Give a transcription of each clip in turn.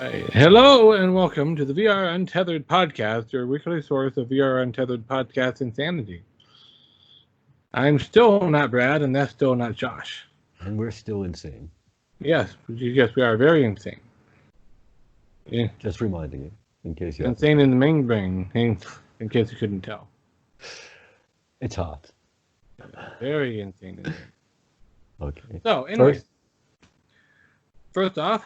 Hello and welcome to the VR Untethered podcast, your weekly source of VR Untethered podcast insanity. I'm still not Brad, and that's still not Josh. And we're still insane. Yes, we are very insane. Yeah. Just reminding you, in case you insane in the main brain, in case you couldn't tell. It's hot. Very insane. Okay. So, anyway, first off,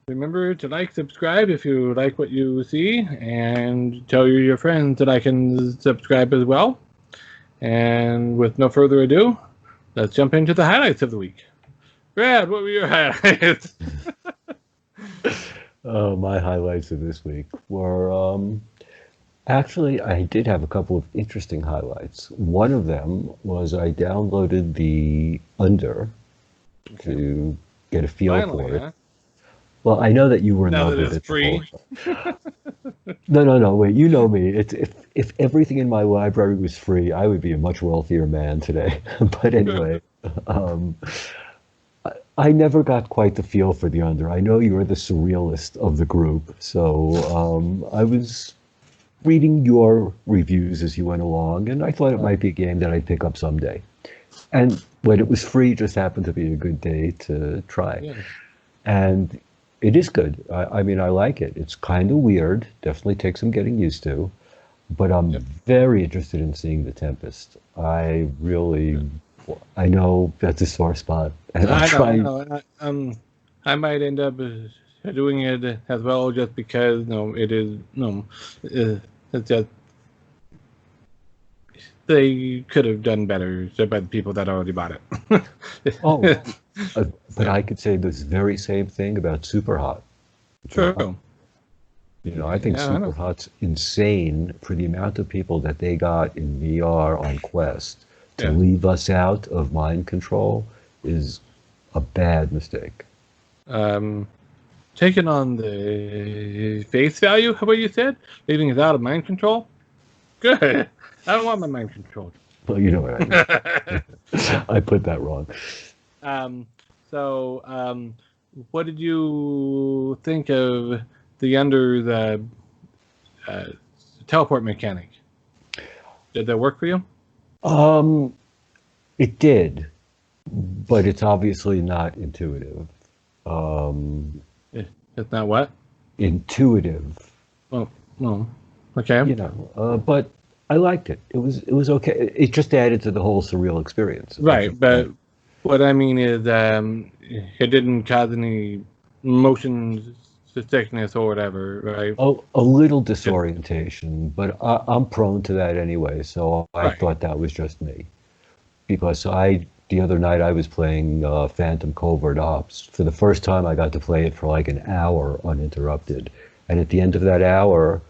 remember to like, subscribe if you like what you see, and tell your friends that I can subscribe as well. And with no further ado, let's jump into the highlights of the week. Brad, what were your highlights? My highlights of this week were, actually, I did have a couple of interesting highlights. One of them was I downloaded the Under to get a feel for it. Huh? Well, I know that you were in love with it. Free. No. Wait, you know me. If everything in my library was free, I would be a much wealthier man today. But anyway, I never got quite the feel for the Under. I know you're the surrealist of the group, so I was reading your reviews as you went along, and I thought it might be a game that I'd pick up someday. And when it was free, just happened to be a good day to try. Yeah. And it is good. I mean, I like it. It's kind of weird. Definitely takes some getting used to. But I'm very interested in seeing The Tempest. I know that's a sore spot. And I might end up doing it as well just because, it's just they could have done better by the people that already bought it. But I could say this very same thing about Superhot. True. I think Superhot's insane for the amount of people that they got in VR on Quest. To leave us out of mind control is a bad mistake. Taking on the face value, how about you said? Leaving us out of mind control? Good. I don't want my mind controlled. Well, you know what I mean. I put that wrong. So, what did you think of the Under the teleport mechanic? Did that work for you? It did, but it's obviously not intuitive. It's not what? Intuitive. Oh, okay. But I liked it. It was okay. It just added to the whole surreal experience. Right, but what I mean is, it didn't cause any motion sickness or whatever, right? Oh, a little disorientation, but I'm prone to that anyway, so I thought that was just me. Because the other night I was playing Phantom Covert Ops. For the first time I got to play it for like an hour uninterrupted. And at the end of that hour,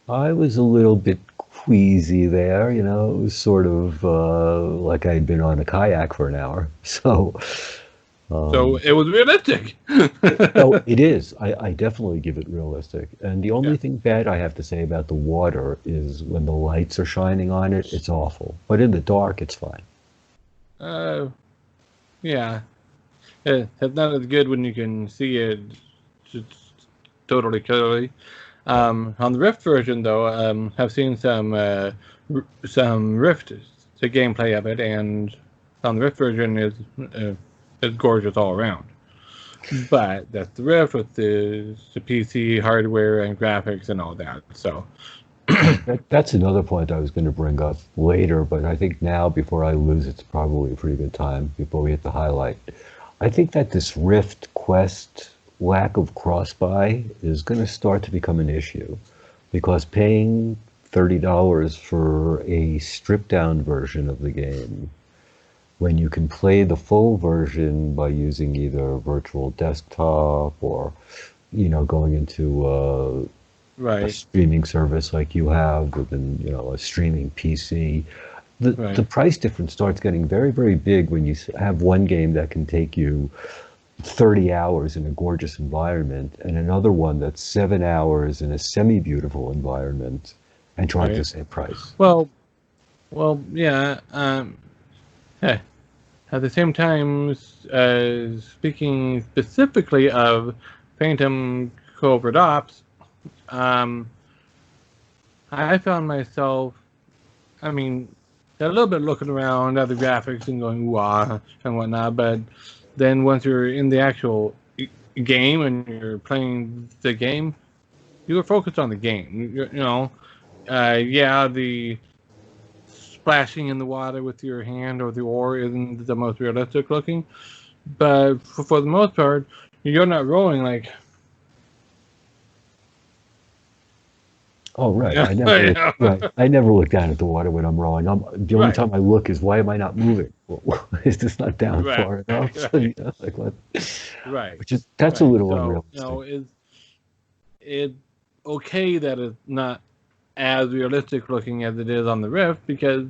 I was a little bit queasy there, It was sort of like I'd been on a kayak for an hour. So it was realistic. No, it is. I definitely give it realistic. And the only thing bad I have to say about the water is when the lights are shining on it, it's awful. But in the dark, it's fine. Yeah. It's not as good when you can see it just totally clearly. On the Rift version, though, I've seen some Rift the gameplay of it, and on the Rift version is gorgeous all around. But that's the Rift with the PC hardware and graphics and all that. So that's another point I was going to bring up later, but I think now, before I lose, it's probably a pretty good time before we hit the highlight. I think that this Rift Quest lack of cross-buy is going to start to become an issue, because paying $30 for a stripped-down version of the game, when you can play the full version by using either virtual desktop or, going into a streaming service like you have within, a streaming PC, the price difference starts getting very, very big when you have one game that can take you 30 hours in a gorgeous environment and another one that's 7 hours in a semi-beautiful environment and charge the same price. Well, yeah. At the same time, speaking specifically of Phantom covert ops, I found myself, I mean, a little bit looking around at the graphics and going, wow, and whatnot, but then once you're in the actual game and you're playing the game, you were focused on the game. Yeah, the splashing in the water with your hand or the oar isn't the most realistic looking, but for the most part, you're not rolling like. Oh, right. Yeah, I never look down at the water when I'm rowing. The only right, time I look is, why am I not moving? Well, is this not down right, far enough? right, Like what? right, That's a right. little So unrealistic. it's okay that it's not as realistic looking as it is on the Rift because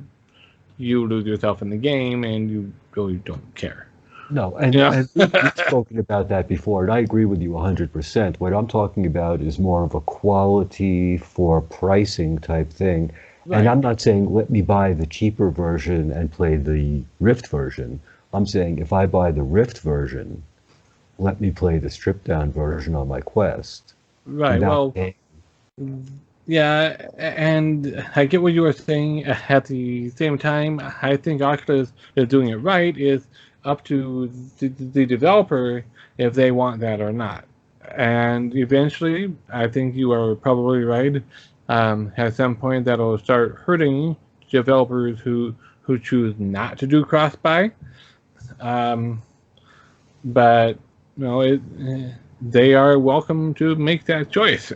you lose yourself in the game and you really don't care. No, Yeah. and we've spoken about that before, and I agree with you 100%. What I'm talking about is more of a quality for pricing type thing. And Right. I'm not saying let me buy the cheaper version and play the Rift version. I'm saying if I buy the Rift version, let me play the stripped down version on my Quest Right. without Well, paying. yeah, and I get what you were saying. At the same time, I think Oculus is doing it right. Is up to the developer if they want that or not. And eventually, I think you are probably right. At some point, that'll start hurting developers who choose not to do cross buy. Um, but they are welcome to make that choice.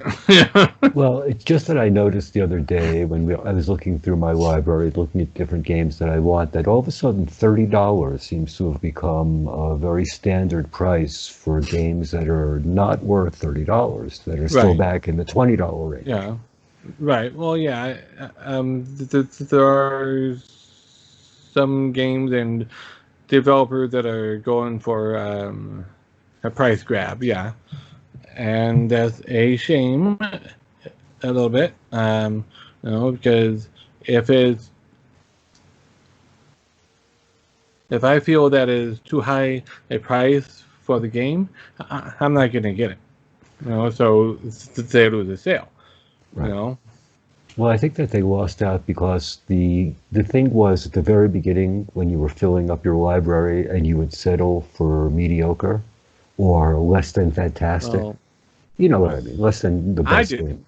Well, it's just that I noticed the other day when I was looking through my library, looking at different games that I want, that all of a sudden $30 seems to have become a very standard price for games that are not worth $30, that are still Right. back in the $20 range. Yeah. Right. Well, yeah. There are some games and developers that are going for a price grab. Yeah, and that's a shame a little bit. Because if it's if I feel that is too high a price for the game, I'm not going to get it. So they lose a sale. You Right. know. Well, I think that they lost out because the thing was at the very beginning when you were filling up your library and you would settle for mediocre or less than fantastic. Well, You know what I mean? Less than the I best game. didn't.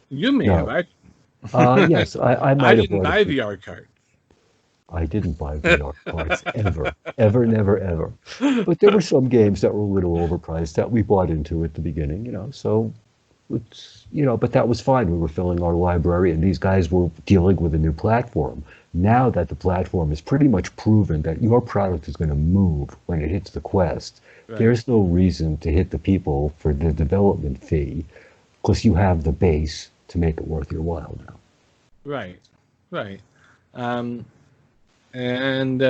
You may have. No. Yes, I I might have didn't bought a buy few. VR cards. I didn't buy VR cards ever, ever, never, ever. But there were some games that were a little overpriced that we bought into at the beginning, so but that was fine. We were filling our library and these guys were dealing with a new platform. Now that the platform is pretty much proven that your product is going to move when it hits the Quest, Right. there's no reason to hit the people for the development fee because you have the base to make it worth your while now. Right. Right. Um, and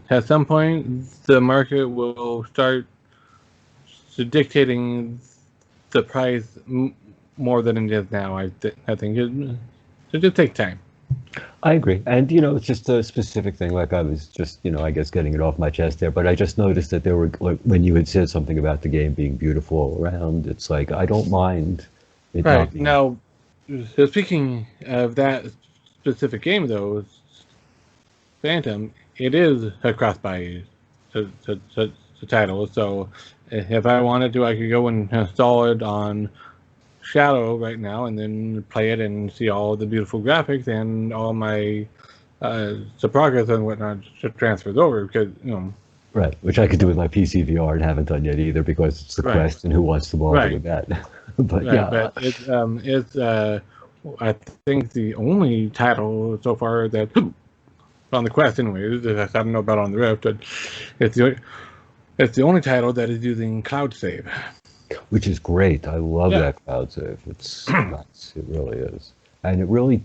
at some point, the market will start dictating the price more than it is now. I think it just takes time. I agree. And, it's just a specific thing. Like I was just, I guess getting it off my chest there. But I just noticed that there were, like, when you had said something about the game being beautiful all around, it's like, I don't mind it Right. not being. Now, so speaking of that specific game, though, Phantom, it is a cross-buy title. So if I wanted to, I could go and install it on Shadow right now and then play it and see all the beautiful graphics and all my the progress and whatnot just transfers over because Right. Which I could do with my PC VR and haven't done yet either because it's the right, Quest and who wants to bother right, with that. But right. yeah, But it's I think the only title so far that on the Quest anyway. I don't know about on the Rift, but it's the it's the only title that is using cloud save. which is great. I love Yeah. that cloud save. It's nice. It really is. And it really,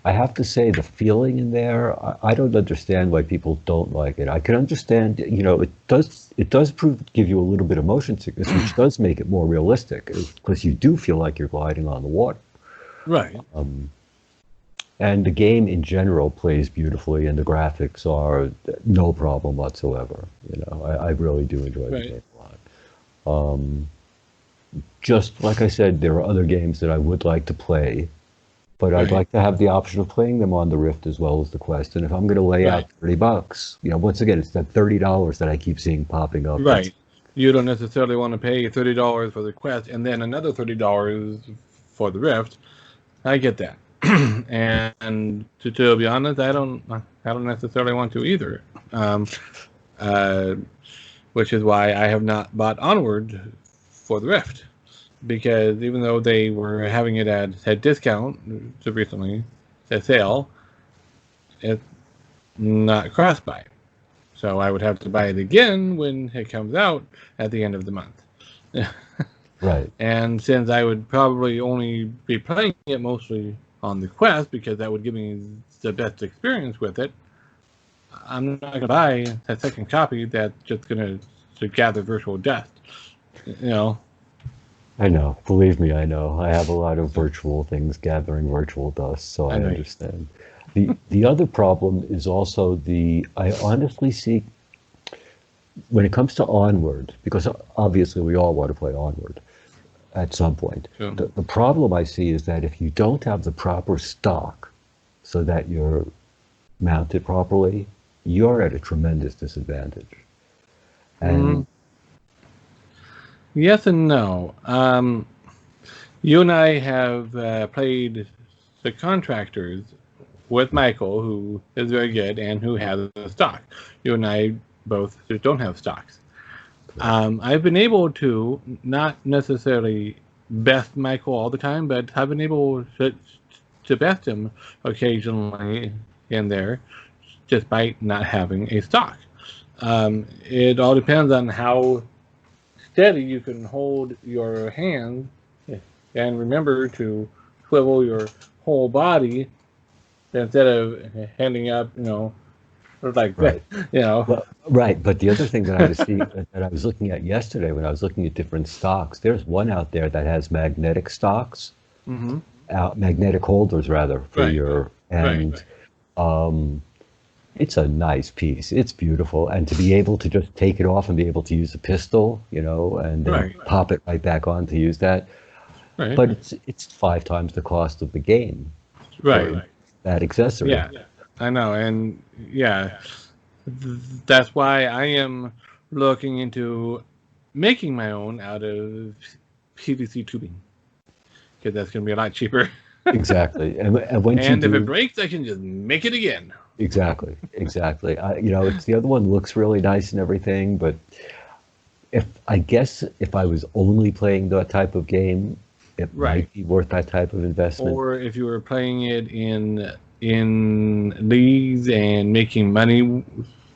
I have to say, the feeling in there, I don't understand why people don't like it. I can understand, it does give you a little bit of motion sickness, which does make it more realistic because you do feel like you're gliding on the water. Right. And the game in general plays beautifully, and the graphics are no problem whatsoever. I really do enjoy the Right. game a lot. just like I said, there are other games that I would like to play, but I'd Right. like to have the option of playing them on the Rift as well as the Quest. And if I'm going to lay out Right. $30, once again, it's that $30 that I keep seeing popping up. Right. You don't necessarily want to pay $30 for the Quest and then another $30 for the Rift. I get that. And to be honest, I don't necessarily want to either. Which is why I have not bought Onward for the Rift, because even though they were having it at discount so recently, at sale, it's not cross-buy. So I would have to buy it again when it comes out at the end of the month. Right. And since I would probably only be playing it mostly on the Quest, because that would give me the best experience with it, I'm not going to buy that second copy that's just going to gather virtual dust. You know? I know. Believe me, I know. I have a lot of virtual things gathering virtual dust, so I I know. understand. The other problem is also I honestly see, when it comes to Onward, because obviously we all want to play Onward at some point. Sure. The problem I see is that if you don't have the proper stock so that you're mounted properly, you're at a tremendous disadvantage. And Yes and no. You and I have played the Contractors with Michael, who is very good and who has a stock. You and I both just don't have stocks. I've been able to not necessarily best Michael all the time, but I've been able to best him occasionally in there, despite not having a stock. It all depends on how steady you can hold your hand, and remember to swivel your whole body instead of handing up, like Right. that, Well, right, but the other thing that I was looking at yesterday when I was looking at different stocks, there's one out there that has magnetic stocks, Mm-hmm. magnetic holders rather for Right. your, and it's a nice piece. It's beautiful, and to be able to just take it off and be able to use a pistol, and then Right. pop it right back on to use that. Right. But it's 5 times the cost of the game Right. for that accessory. Yeah, I know, and that's why I am looking into making my own out of PVC tubing, because that's going to be a lot cheaper. Exactly. And once And you if do, it breaks, I can just make it again. exactly. It's the other one looks really nice and everything, but if I was only playing that type of game, it Right. might be worth that type of investment. Or if you were playing it in leagues and making money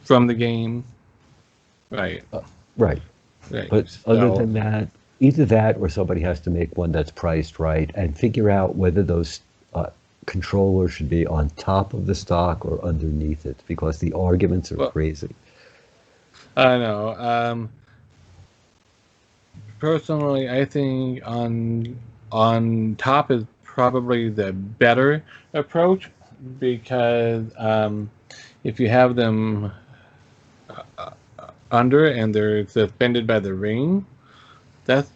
from the game. Right. Right. Right. But other So- than that, either that or somebody has to make one that's priced right and figure out whether those controllers should be on top of the stock or underneath it, because the arguments are Well- crazy. I know. Personally, I think on top is probably the better approach, because if you have them under and they're suspended by the ring, that's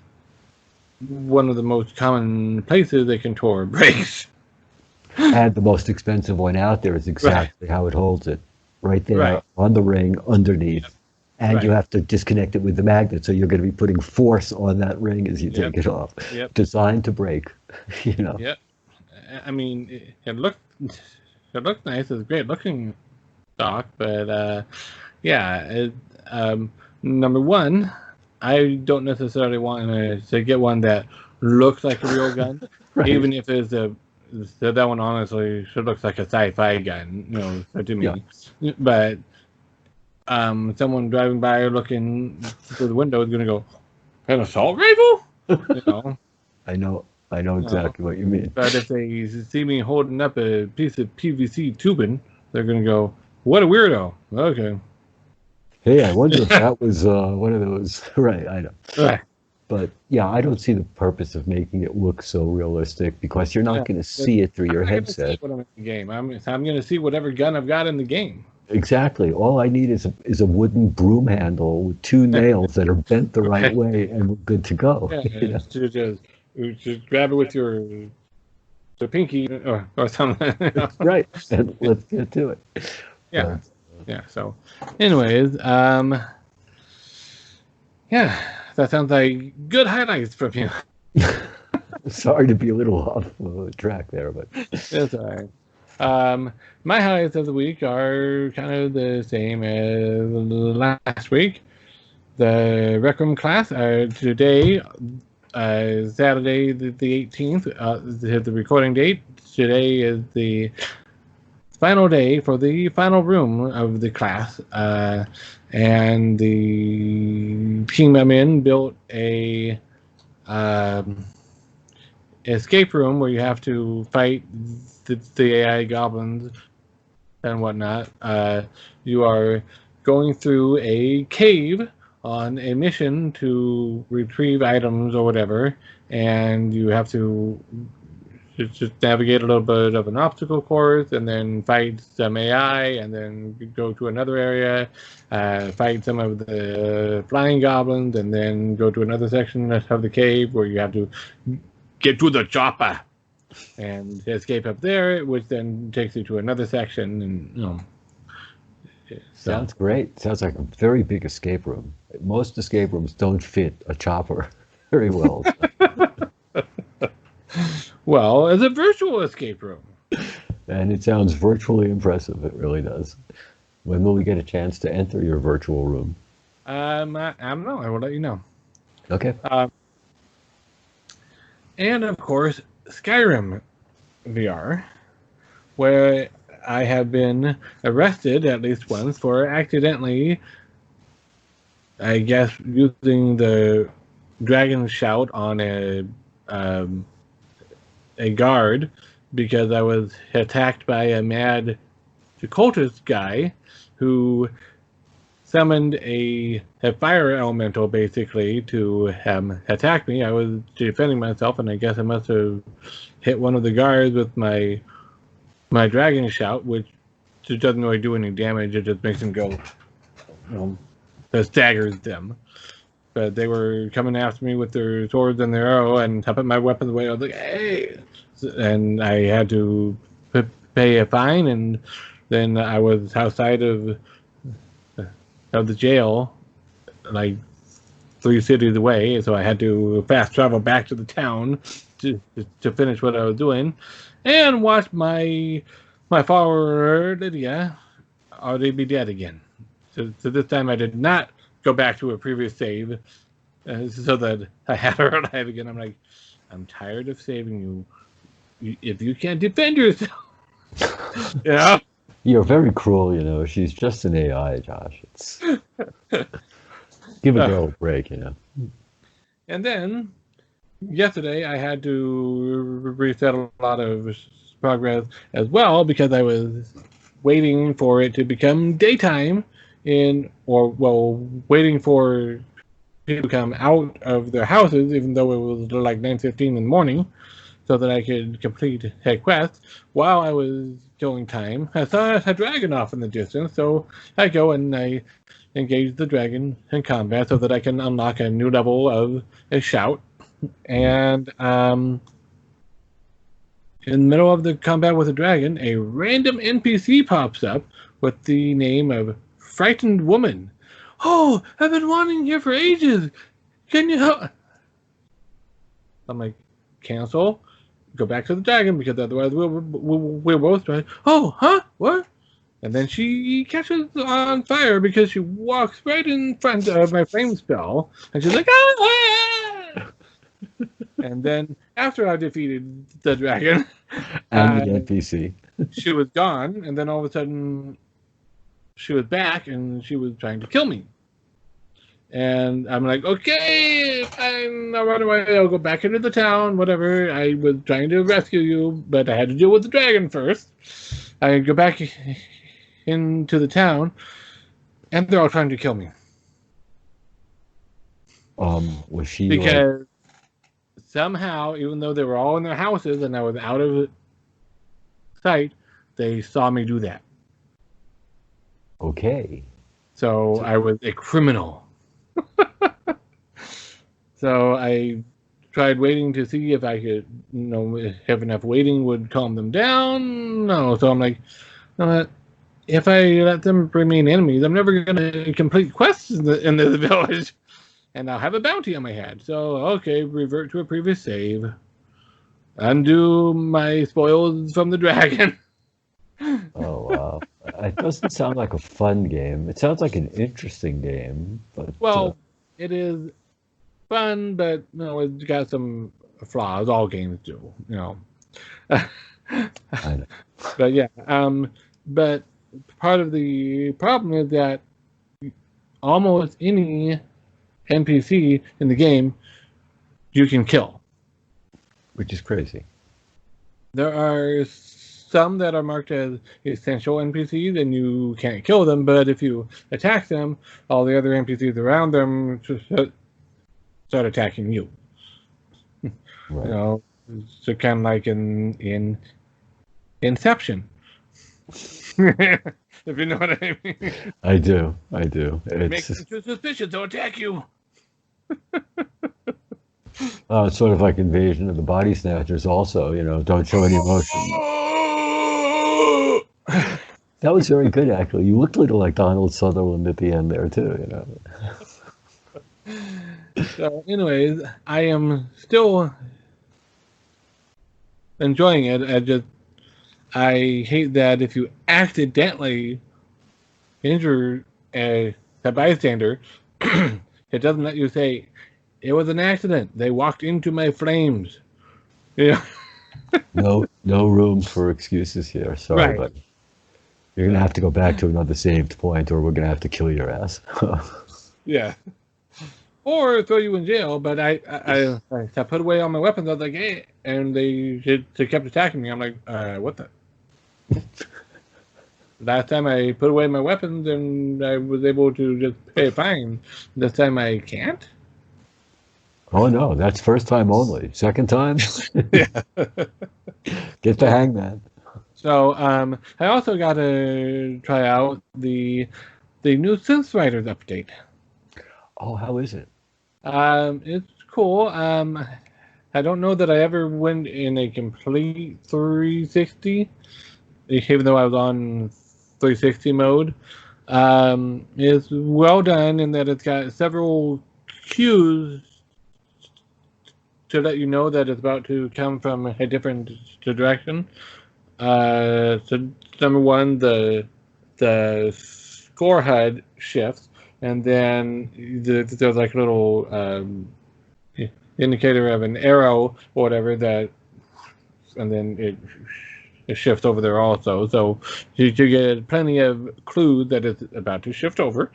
one of the most common places they can tore breaks. And the most expensive one out there is exactly how it holds it. Right there Right. on the ring underneath. And you Right. have to disconnect it with the magnet, so you're going to be putting force on that ring as you take it off. Yep. Designed to break, Yep. I mean, it looked nice. It's a great looking stock, but number one, I don't necessarily want to get one that looks like a real gun, Right. even if it's that one honestly should look like a sci-fi gun, to me. But someone driving by or looking through the window is going to go, an assault rifle? I know exactly what you mean. But if they see me holding up a piece of PVC tubing, they're going to go, what a weirdo. Okay. Hey, I wonder if that was one of those. Right, I know. Right. But yeah, I don't see the purpose of making it look so realistic, because you're not going to see it through your I'm not gonna see headset. what I'm in the game. I'm going to see whatever gun I've got in the game. Exactly. All I need is a wooden broom handle with two nails that are bent the right Right. way, and we're good to go. Yeah, You know? it's to just grab it with your the pinky or something. Right. And let's get to it. Yeah, But yeah. So, anyways, yeah, that sounds like good highlights from you. sorry to be a little off the track there, but That's all right. Um, my highlights of the week are kind of the same as last week. The Rec Room class today, Saturday the 18th, the recording date. Today is the final day for the final room of the class, and the team I'm in built a um, escape room where you have to fight the AI goblins and whatnot. You are going through a cave on a mission to retrieve items or whatever, and you have to just navigate a little bit of an obstacle course, and then fight some AI, and then go to another area, fight some of the flying goblins, and then go to another section of the cave where you have to get to the chopper and escape up there, which then takes you to another section, and so sounds great. Sounds like a very big escape room. Most escape rooms don't fit a chopper very well. well, it's a virtual escape room. And it sounds virtually impressive. It really does. When will we get a chance to enter your virtual room? I don't know. I will let you know. Okay. And of course, Skyrim VR, where I have been arrested at least once for accidentally, I guess, using the dragon shout on a guard because I was attacked by a mad cultist guy who summoned a fire elemental basically to attack me. I was defending myself, and I guess I must have hit one of the guards with my dragon shout, which just doesn't really do any damage. It just makes them go, it staggers them. But they were coming after me with their swords and their arrow, and I put my weapons away. I was like, "Hey!" And I had to pay a fine, and then I was outside of the jail, like 3 cities away, so I had to fast travel back to the town to finish what I was doing, and watch my follower Lydia already be dead again. So this time I did not go back to a previous save, so that I had her alive again. I'm like, I'm tired of saving you. If you can't defend yourself, yeah. You're very cruel, She's just an AI, Josh. Give a girl a break, And then yesterday I had to reset a lot of progress as well because I was waiting for it to become daytime waiting for people to come out of their houses, even though it was like 9:15 in the morning, so that I could complete a quest. While I was killing time, I saw a dragon off in the distance, so I go and I engage the dragon in combat so that I can unlock a new level of a shout. And in the middle of the combat with the dragon, a random NPC pops up with the name of Frightened Woman. Oh, I've been wanting here for ages. Can you help? I'm like, cancel. Go back to the dragon because otherwise we're both trying. Oh, huh? What? And then she catches on fire because she walks right in front of my flame spell, and she's like, ah! And then after I defeated the dragon, and the NPC, she was gone, and then all of a sudden she was back, and she was trying to kill me. And I'm like, okay, fine, I'll run away, I'll go back into the town, whatever. I was trying to rescue you, but I had to deal with the dragon first. I go back into the town, and they're all trying to kill me. Was she because somehow, even though they were all in their houses and I was out of sight, they saw me do that. Okay. So I was a criminal. So I tried waiting to see if I could, if enough waiting would calm them down. No, so I'm like, if I let them remain enemies, I'm never going to complete quests in the village, and I'll have a bounty on my head. So okay, revert to a previous save, undo my spoils from the dragon. Oh, wow. It doesn't sound like a fun game. It sounds like an interesting game, but Well, it is fun, but it's got some flaws. All games do, I know. But yeah, but part of the problem is that almost any NPC in the game you can kill. Which is crazy. There are some that are marked as essential NPCs, and you can't kill them. But if you attack them, all the other NPCs around them start attacking you. Right. So kind of like in Inception. If you know what I mean. I do. Make them too suspicious, they'll attack you. It's sort of like Invasion of the Body Snatchers also, don't show any emotion. That was very good, actually. You looked a little like Donald Sutherland at the end there, too, So, anyways, I am still enjoying it. I hate that if you accidentally injure a bystander, it doesn't let you say, it was an accident. They walked into my flames. No room for excuses here. Sorry, Right. but you're going to have to go back to another saved point, or we're going to have to kill your ass. Yeah. Or throw you in jail, but I put away all my weapons. I was like, hey, and they kept attacking me. I'm like, what the? Last time I put away my weapons and I was able to just pay a fine. This time I can't? Oh, no, that's first time only. Second time? Yeah. Get the hangman. So I also got to try out the new Synth Riders update. Oh, how is it? It's cool. I don't know that I ever went in a complete 360, even though I was on 360 mode. It's well done in that it's got several cues to let you know that it's about to come from a different direction. So number one, the score HUD shifts, and then there's like a little indicator of an arrow or whatever and then it shifts over there also. So you get plenty of clues that it's about to shift over.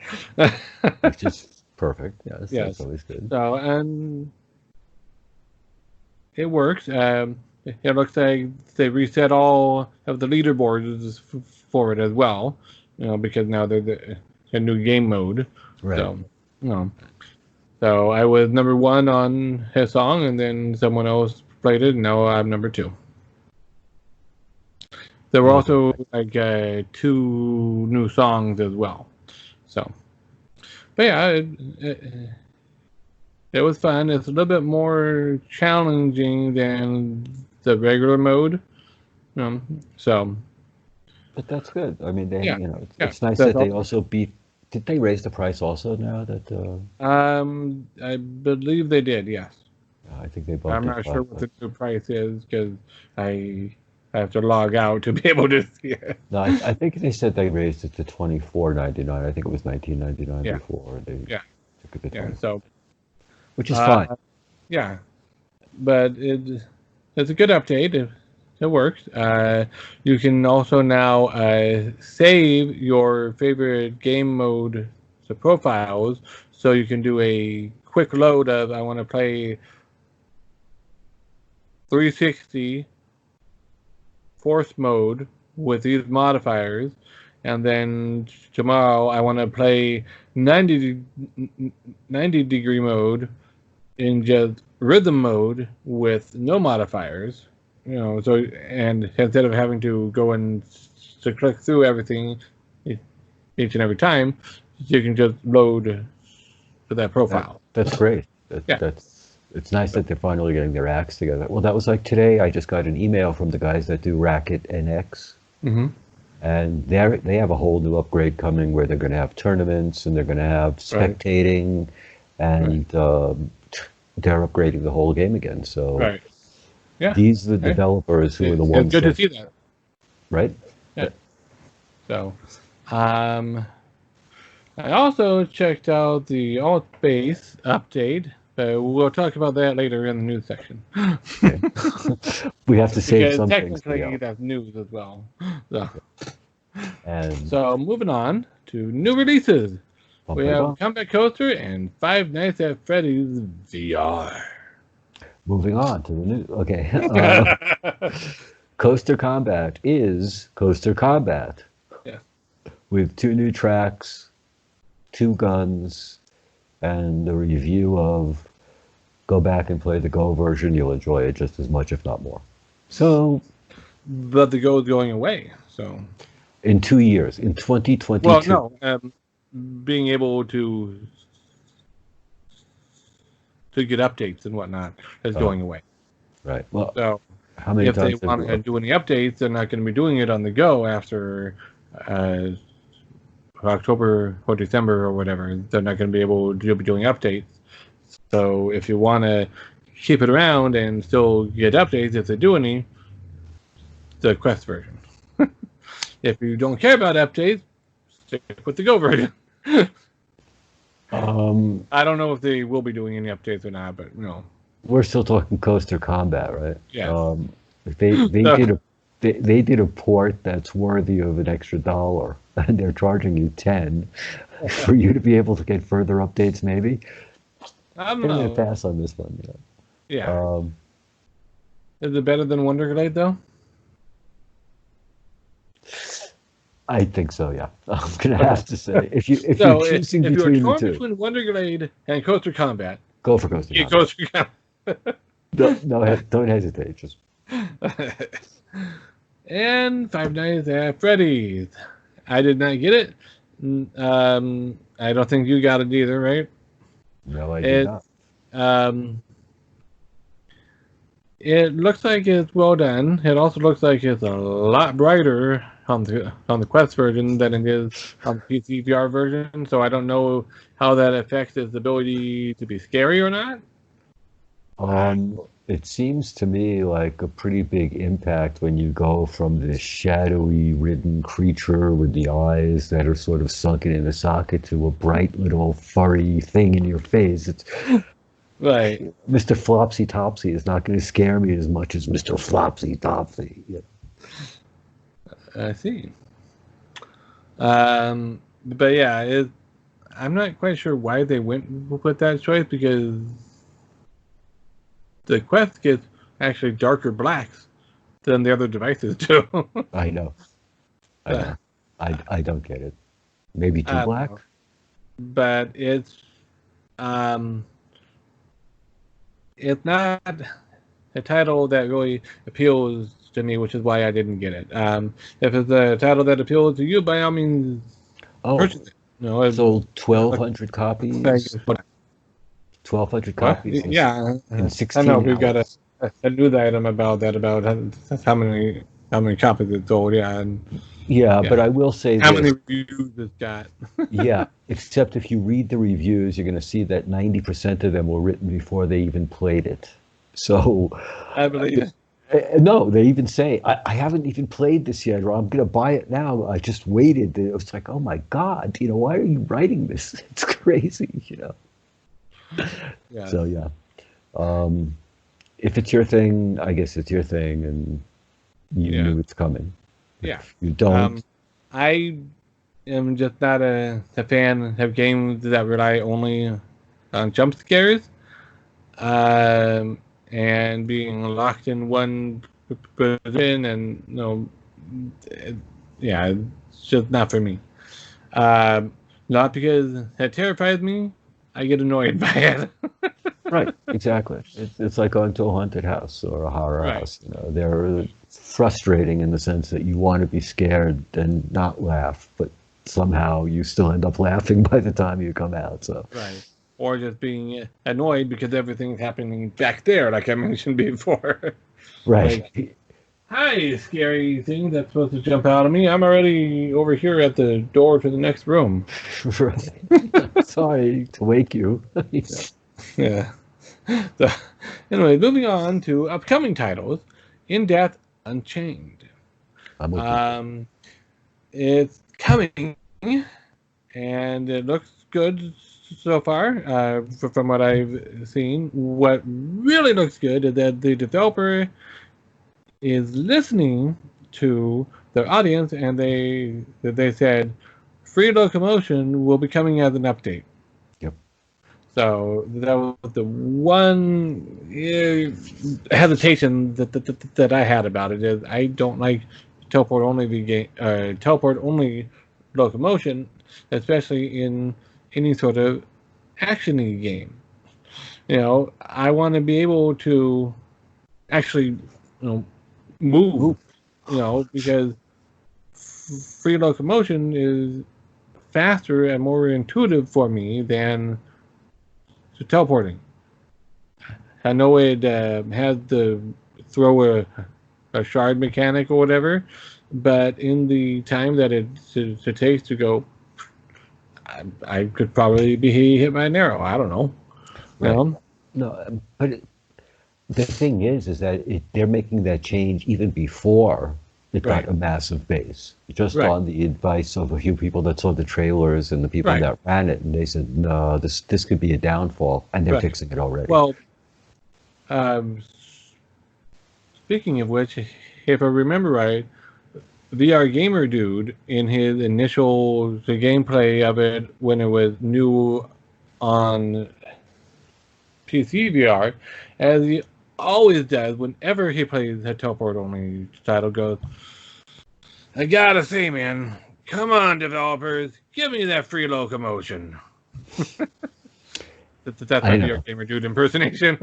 Which is perfect. Yes, Yes. that's always good. So, and it works. It looks like they reset all of the leaderboards for it as well, because now they're a new game mode. Right. So I was number one on his song, and then someone else played it, and now I'm number two. There were also like 2 new songs as well. So, but yeah, it was fun. It's a little bit more challenging than the regular mode. So. But that's good. I mean, it's Yeah. nice that they also beat. Did they raise the price also now that? I believe they did. Yes. I think they bumped I'm it not sure what the $5. new price is because I have to log out to be able to see it. No, I think they said they raised it to $24.99. I think it was $19.99 Yeah. before. They Yeah. took it to Yeah. 20, So. which is fine. Yeah, but it's a good update. It works. You can also now save your favorite game mode profiles, so you can do a quick load of I want to play 360 force mode with these modifiers, and then tomorrow I want to play 90 degree mode in just rhythm mode with no modifiers. And instead of having to go and to click through everything, you each and every time, you can just load to that profile. That's great. Yeah. It's nice that they're finally getting their acts together. Well, that was like today. I just got an email from the guys that do Racket NX, and they have a whole new upgrade coming where they're going to have tournaments and they're going to have spectating, and they're upgrading the whole game again. So these are the developers who are the ones. It's good to see that. Right. Yeah. So, I also checked out the Alt Base update. We'll talk about that later in the news section. Okay. We have to save some things. Technically, that's news as well. And so moving on to new releases. We have Combat Coaster and Five Nights at Freddy's VR. Moving on to the new. Okay. Coaster Combat is Coaster Combat. Yeah. With 2 new tracks, 2 guns, and the review of go back and play the Go version. You'll enjoy it just as much, if not more. So, but the Go is going away. So, in 2 years, in 2022. Well, no, being able to get updates and whatnot is going away. Right. Well, so how many if they want to do any updates, they're not going to be doing it on the Go after October or December or whatever. They're not going to be able to be doing updates. So if you want to keep it around and still get updates, if they do any, the Quest version. If you don't care about updates, stick with the Go version. I don't know if they will be doing any updates or not, but we're still talking Coaster Combat, right? Yeah. They did a port that's worthy of an extra $1, and they're charging you $10 for you to be able to get further updates. Maybe I'm gonna pass on this one. Yeah. Is it better than Wonderglade though? I think so. Yeah, I'm gonna have to say if you're choosing between the two, between Wonderglade and Coaster Combat, go for Coaster Combat. Coaster Combat. No, don't hesitate. Just. And Five Nights at Freddy's. I did not get it. I don't think you got it either, right? No, I did not. It looks like it's well done. It also looks like it's a lot brighter on the Quest version than it is on the PC VR version. So I don't know how that affects its ability to be scary or not. It seems to me like a pretty big impact when you go from this shadowy ridden creature with the eyes that are sort of sunken in a socket to a bright little furry thing in your face. It's right. Mr. Flopsy Topsy is not going to scare me as much as Mr. Flopsy Topsy. Yeah. I see. But yeah, I'm not quite sure why they went with that choice, because the Quest gets actually darker blacks than the other devices do. I know. I don't get it. Maybe too black? But it's not a title that really appeals to me, which is why I didn't get it. If it's a title that appeals to you, by all means, purchase it. It sold 1,200 copies. 1,200 copies. Yeah, in 16 I know hours. we've got a news item about that, about how many copies it sold. Yeah, but I will say how many reviews it's got. Yeah, except if you read the reviews, you're going to see that 90% of them were written before they even played it. So I believe it. No, they even say, I haven't even played this yet, or I'm going to buy it now. I just waited. It was like, oh my God, why are you writing this? It's crazy, Yeah. So, yeah. If it's your thing, I guess it's your thing, and you knew it's coming. Yeah. If you don't. I am just not a fan of games that rely only on jump scares. And being locked in one position, and it's just not for me. Not because it terrifies me, I get annoyed by it. Right, exactly. It's like going to a haunted house or a horror house. They're frustrating in the sense that you want to be scared and not laugh, but somehow you still end up laughing by the time you come out. So Right. Or just being annoyed because everything's happening back there, like I mentioned before. right. Like, hi, scary thing that's supposed to jump out of me. I'm already over here at the door to the next room. Right. Sorry to wake you. Yeah. So, anyway, moving on to upcoming titles. In Death Unchained. I'm okay. It's coming, and it looks good so far from what I've seen. What really looks good is that the developer is listening to their audience, and they said free locomotion will be coming as an update. Yep. So that was the one hesitation that I had about it. Is I don't like teleport only locomotion, especially in any sort of actiony game. I want to be able to actually, move. Ooh, Because free locomotion is faster and more intuitive for me than teleporting. I know it has the throw a shard mechanic or whatever, but in the time that it takes to go, I could probably be hit by an arrow. I don't know. right. No, but the thing is that they're making that change even before it got Right. a massive base. Just Right. on the advice of a few people that saw the trailers and the people Right. that ran it, and they said, no, this could be a downfall, and they're Right. fixing it already. Well, um, speaking of which, if I remember right, VR Gamer Dude, in his initial gameplay of it when it was new on PC VR, as he always does whenever he plays a teleport only title, goes, I gotta say, man, come on, developers, give me that free locomotion. That's I my know. VR Gamer Dude impersonation.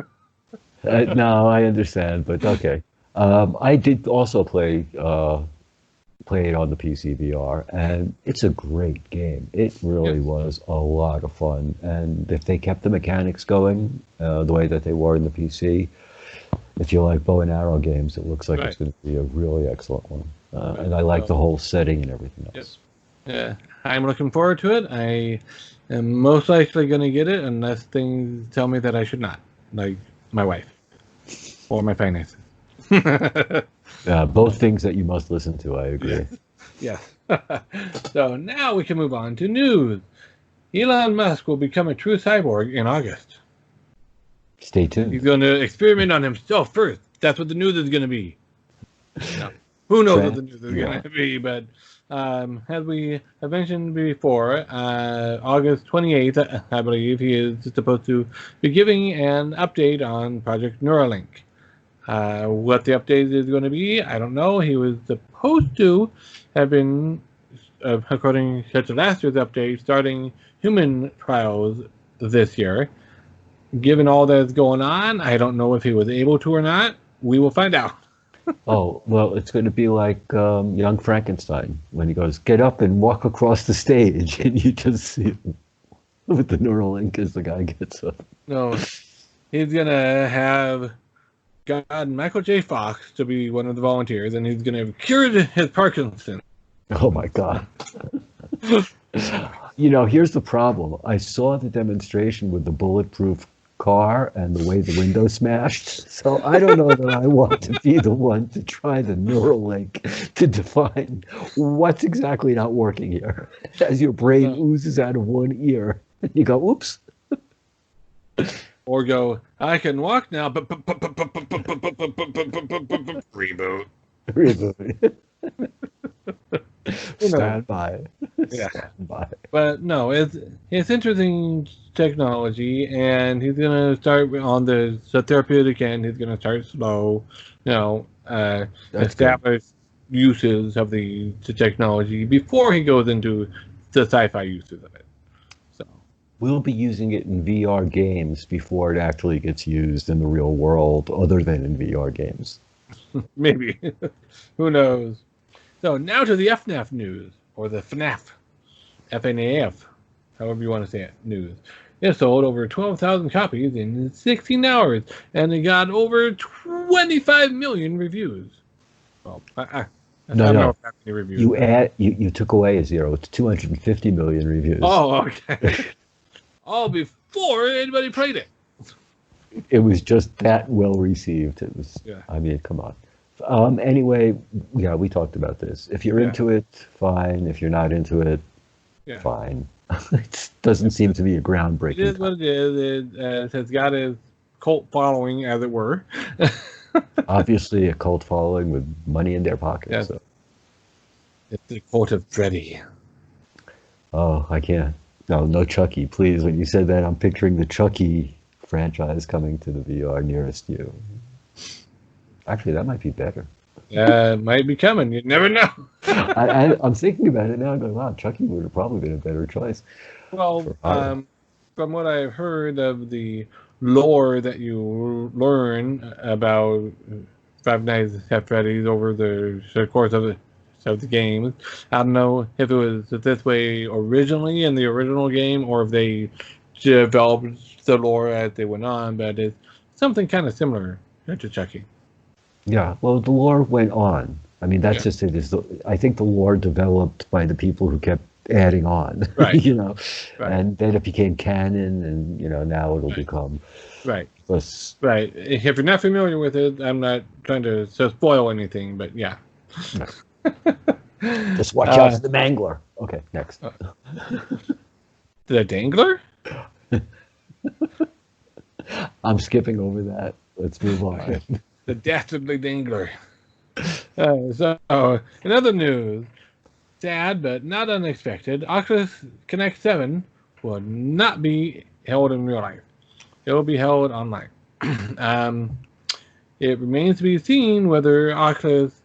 No, I understand, but okay. I did also play it on the PC VR, and it's a great game. It really Yes. was a lot of fun, and if they kept the mechanics going the way that they were in the PC, if you like bow and arrow games, it looks like Right. it's going to be a really excellent one. Right. And I like So- the whole setting and everything else. Yeah, I'm looking forward to it. I am most likely going to get it unless things tell me that I should not, like my wife or my finances. Both things that you must listen to, I agree. Yes. So now we can move on to news. Elon Musk will become a true cyborg in August. Stay He's tuned. going to experiment on himself first. That's what the news is going to be. No. Who knows what the news is going to be, but as we have mentioned before, August 28th, I believe, he is supposed to be giving an update on Project Neuralink. What the update is going to be, I don't know. He was supposed to have been, according to last year's update, starting human trials this year. Given all that's going on, I don't know if he was able to or not. We will find out. Oh, well, it's going to be like Young Frankenstein when he goes, get up and walk across the stage, and you just see him with the Neuralink as the guy gets up. No, he's going to have Michael J. Fox to be one of the volunteers, and he's going to have cured his Parkinson's. Oh, my God. Here's the problem. I saw the demonstration with the bulletproof car and the way the window smashed. So I don't know that I want to be the one to try the Neuralink to define what's exactly not working here. As your brain oozes out of one ear, and you go, oops. Or go, I can walk now, but reboot. Reboot. Stand by. Yeah. Stand by. But no, it's interesting technology, and he's gonna start on the therapeutic end. He's gonna start slow, establish uses of the technology before he goes into the sci-fi uses of it. So We'll be using it in VR games before it actually gets used in the real world, other than in VR games. maybe, who knows? So now to the FNAF news, or the FNAF. FNAF, however you want to say it, news. It sold over 12,000 copies in 16 hours, and it got over 25 million reviews. Well, I don't know if that's any reviews. You took away a zero. It's 250 million reviews. Oh, okay. All before anybody played it. It was just that well received. It was. Yeah. I mean, come on. Anyway, yeah, we talked about this. If you're into it, fine. If you're not into it, fine. It doesn't seem to be a groundbreaking. It is what it is. It has got a cult following, as it were. Obviously, a cult following with money in their pockets. Yes. So. It's the cult of Freddy. Oh, I can't. No Chucky, please. When you said that, I'm picturing the Chucky franchise coming to the VR nearest you. Actually, that might be better. It might be coming. You never know. I'm thinking about it now. I'm going, wow, Chucky would have probably been a better choice. Well, from what I've heard of the lore that you learn about Five Nights at Freddy's over the course of the game, I don't know if it was this way originally in the original game or if they developed the lore as they went on, but it's something kind of similar to Chucky. Yeah, well, the lore went on. I mean, that's just it. I think the lore developed by the people who kept adding on, right? And then it became canon, and now it'll become right. If you're not familiar with it, I'm not trying to spoil anything, but yeah. Just watch out for the Mangler. Okay, next. The Dangler? I'm skipping over that. Let's move on. The dastardly Dangler. So, in other news, sad but not unexpected, Oculus Connect 7 will not be held in real life. It will be held online. It remains to be seen whether Oculus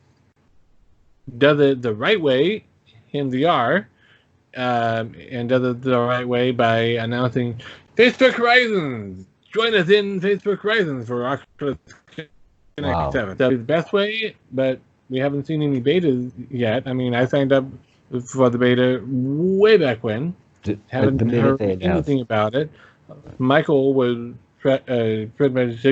does it the right way in VR, and does it the right way by announcing Facebook Horizons. Join us in Facebook Horizons for Oculus Connect 7. That's the best way, but we haven't seen any betas yet. I mean, I signed up for the beta way back when. Haven't heard anything about it. Michael was pretty much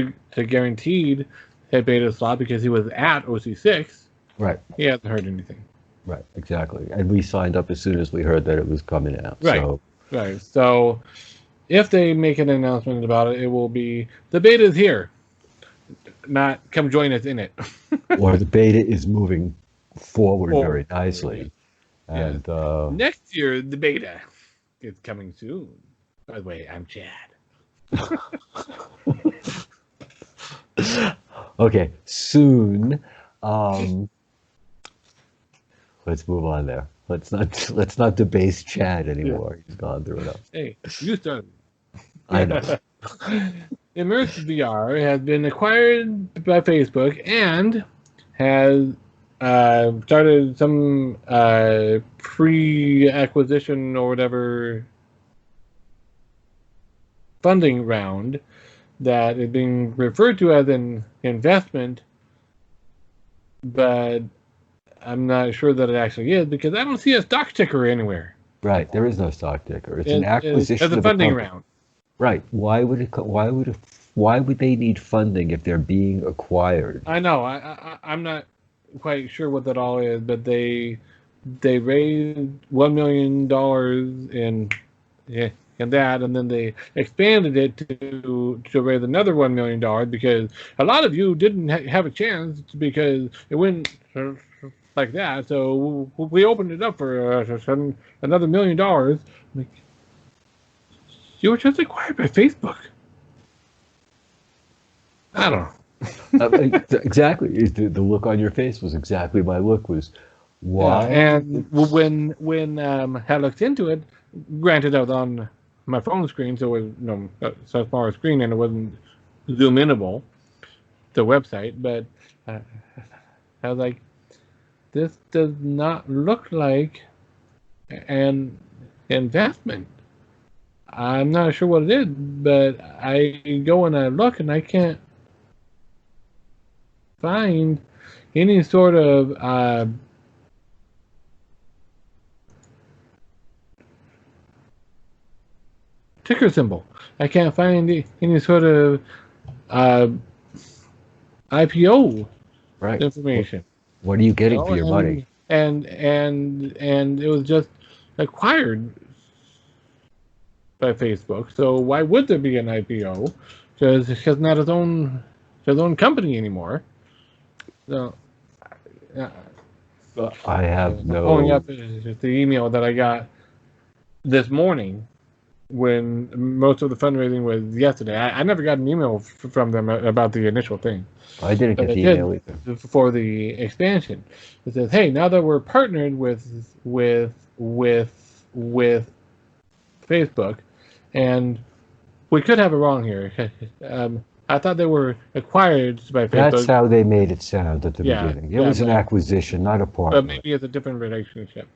guaranteed a beta slot because he was at OC6. Right. He hasn't heard anything. Right, exactly. And we signed up as soon as we heard that it was coming out. Right. Right. So if they make an announcement about it, it will be the beta is here. Not come join us in it. Or the beta is moving forward very nicely. And next year the beta is coming soon. By the way, I'm Chad. Okay, soon. Let's move on there. Let's not debase Chad anymore. He's gone through enough. Hey, you started. I know. Immersive VR has been acquired by Facebook and has started some pre-acquisition or whatever funding round that is being referred to as an investment, but I'm not sure that it actually is because I don't see a stock ticker anywhere. Right, there is no stock ticker. It's an acquisition. It's a funding round. Right. Why would they need funding if they're being acquired? I know. I'm not quite sure what that all is, but they raised $1 million in that, and then they expanded it to raise another $1 million because a lot of you didn't have a chance because it went like that. So we opened it up for another $1 million. Like, you were just acquired by Facebook. I don't know. Exactly. The look on your face was exactly my look. Was why? Yeah, and when I looked into it, granted I was on my phone screen, so it was so smaller screen and it wasn't zoom inable, the website, but I was like, this does not look like an investment. I'm not sure what it is, but I go and I look and I can't find any sort of ticker symbol. I can't find any sort of IPO Right. information. What are you getting for know, your money? and it was just acquired by Facebook. So why would there be an IPO? Because it's not his own company anymore. So uh, I have pulling up no. the email that I got this morning when most of the fundraising was yesterday. I never got an email from them about the initial thing, I didn't but get I the did email either. for the expansion. It says, "Hey, now that we're partnered with Facebook, and we could have it wrong here. I thought they were acquired by That's Facebook. how they made it sound at the Yeah, beginning. It yeah, was an acquisition, not a but partner. maybe it's a different relationship.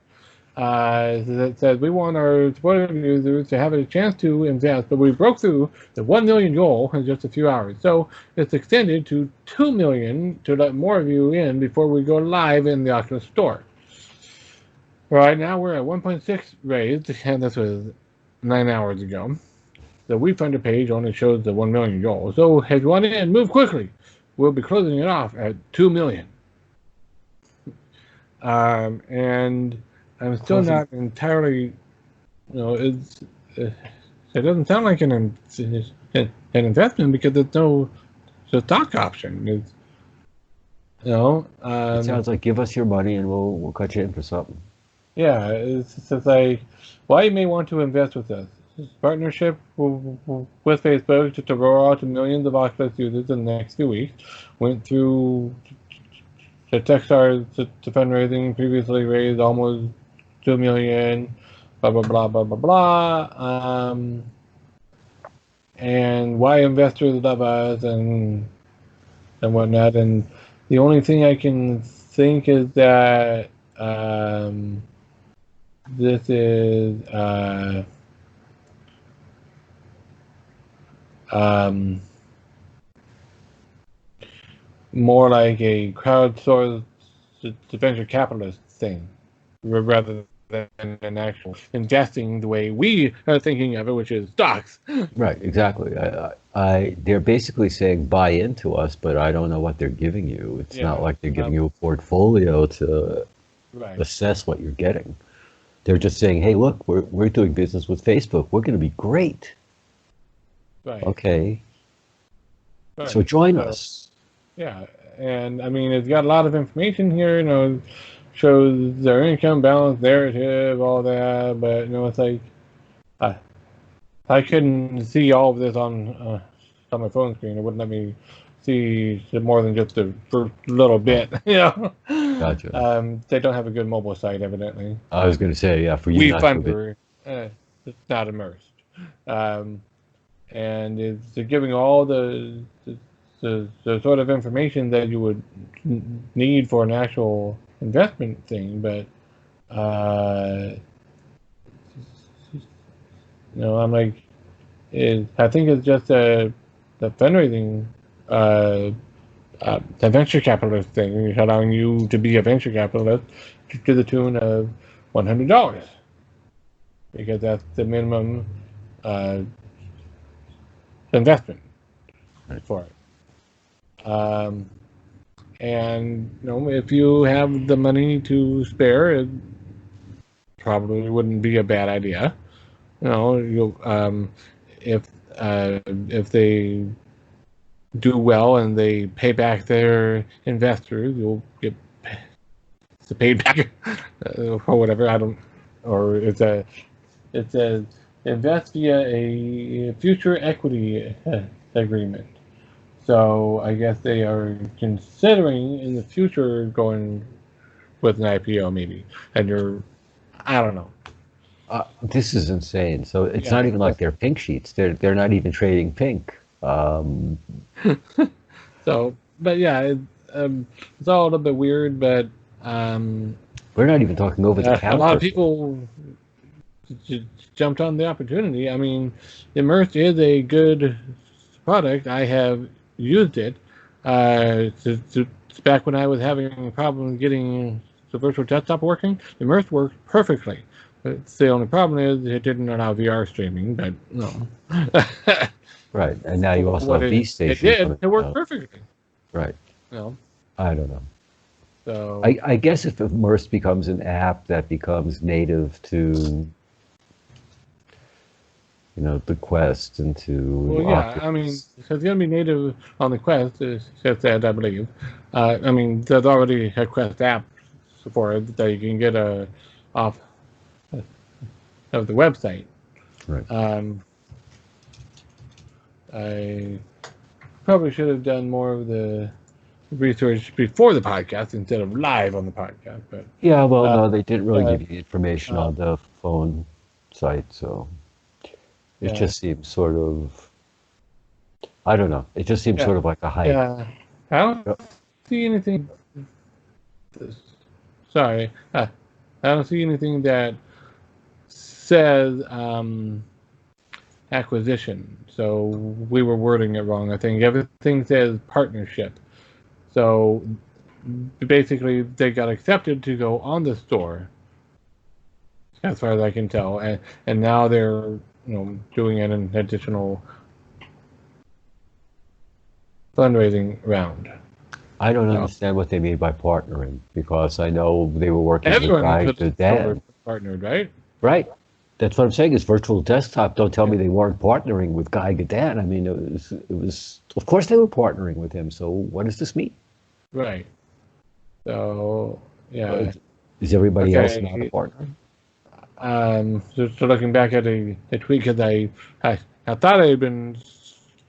That says we want our supportive users to have a chance to invest, but we broke through the 1 million goal in just a few hours. So it's extended to 2 million to let more of you in before we go live in the Oculus Store. Right now we're at 1.6 raised, and this was 9 hours ago. The WeFunder page only shows the 1 million goal. So if you want in, move quickly. We'll be closing it off at 2 million. And I'm still not entirely, it doesn't sound like an investment because there's no stock option. It sounds like give us your money and we'll cut you in for something. Yeah, it's like, why you may want to invest with us. Partnership with Facebook to roll out to millions of Oculus users in the next few weeks. Went through the Techstars to fundraising, previously raised almost 2 million, blah, blah, blah, blah, blah, blah. And why investors love us and whatnot. And the only thing I can think is that this is more like a crowdsourced venture capitalist thing rather than an actual investing the way we are thinking of it, which is stocks. Right, exactly. They're basically saying buy into us, but I don't know what they're giving you. It's not like they're giving you a portfolio to assess what you're getting. They're just saying, hey, look, we're doing business with Facebook. We're going to be great. Right. Okay. Right. So join us. Yeah, and I mean, it's got a lot of information here, shows their income, balance, narrative, all that, but, it's like, I couldn't see all of this on my phone screen. It wouldn't let me see more than just the first little bit, Gotcha. They don't have a good mobile site, evidently. I was going to say, yeah, for you not to be... it's not immersed. And it's giving all the sort of information that you would need for an actual investment thing, but I'm like, I think it's just the fundraising, the venture capitalist thing, allowing you to be a venture capitalist to the tune of $100, because that's the minimum investment for it. And if you have the money to spare, it probably wouldn't be a bad idea. If they do well and they pay back their investors, you'll get paid back or whatever. It's a invest via a future equity agreement. So I guess they are considering in the future going with an IPO maybe. And I don't know. This is insane. So it's not even like they're pink sheets. They're not even trading pink. So, but yeah, it's all a little bit weird. But we're not even talking over the counter. A lot of people jumped on the opportunity. I mean, Immersed is a good product. I have used it. Back when I was having problems getting the virtual desktop working, Immersed worked perfectly. It's the only problem is it didn't allow VR streaming, but no. Right, and now you also What have it V-Station did, coming it worked out. perfectly. Right. You know, I don't know. so I guess if Immerse becomes an app that becomes native to, the Quest and to well, yeah. I mean, Oculus. so it's gonna be native on the Quest. It's said, I believe. I mean, there's already a Quest app for it that you can get off of the website. Right. I probably should have done more of the research before the podcast instead of live on the podcast. But Yeah, well, uh, no, they didn't really uh, give you information uh, on the phone site, so it yeah, just seems sort of, I don't know, it just seems yeah, sort of like a hype. yeah. I don't Yep. see anything. Sorry, I don't see anything that says acquisition. So we were wording it wrong. I think everything says partnership. So basically, they got accepted to go on the store, as far as I can tell, and now they're doing an additional fundraising round. I don't So understand what they mean by partnering, because I know they were working with everyone Guy could have Gadan. partnered, right? Right. That's what I'm saying is virtual desktop. Don't tell me they weren't partnering with Guy Gadan. I mean, it was, of course they were partnering with him. So what does this mean? Right. So yeah. Is everybody else not a Okay. partner? So looking back at the tweet, because I thought I had been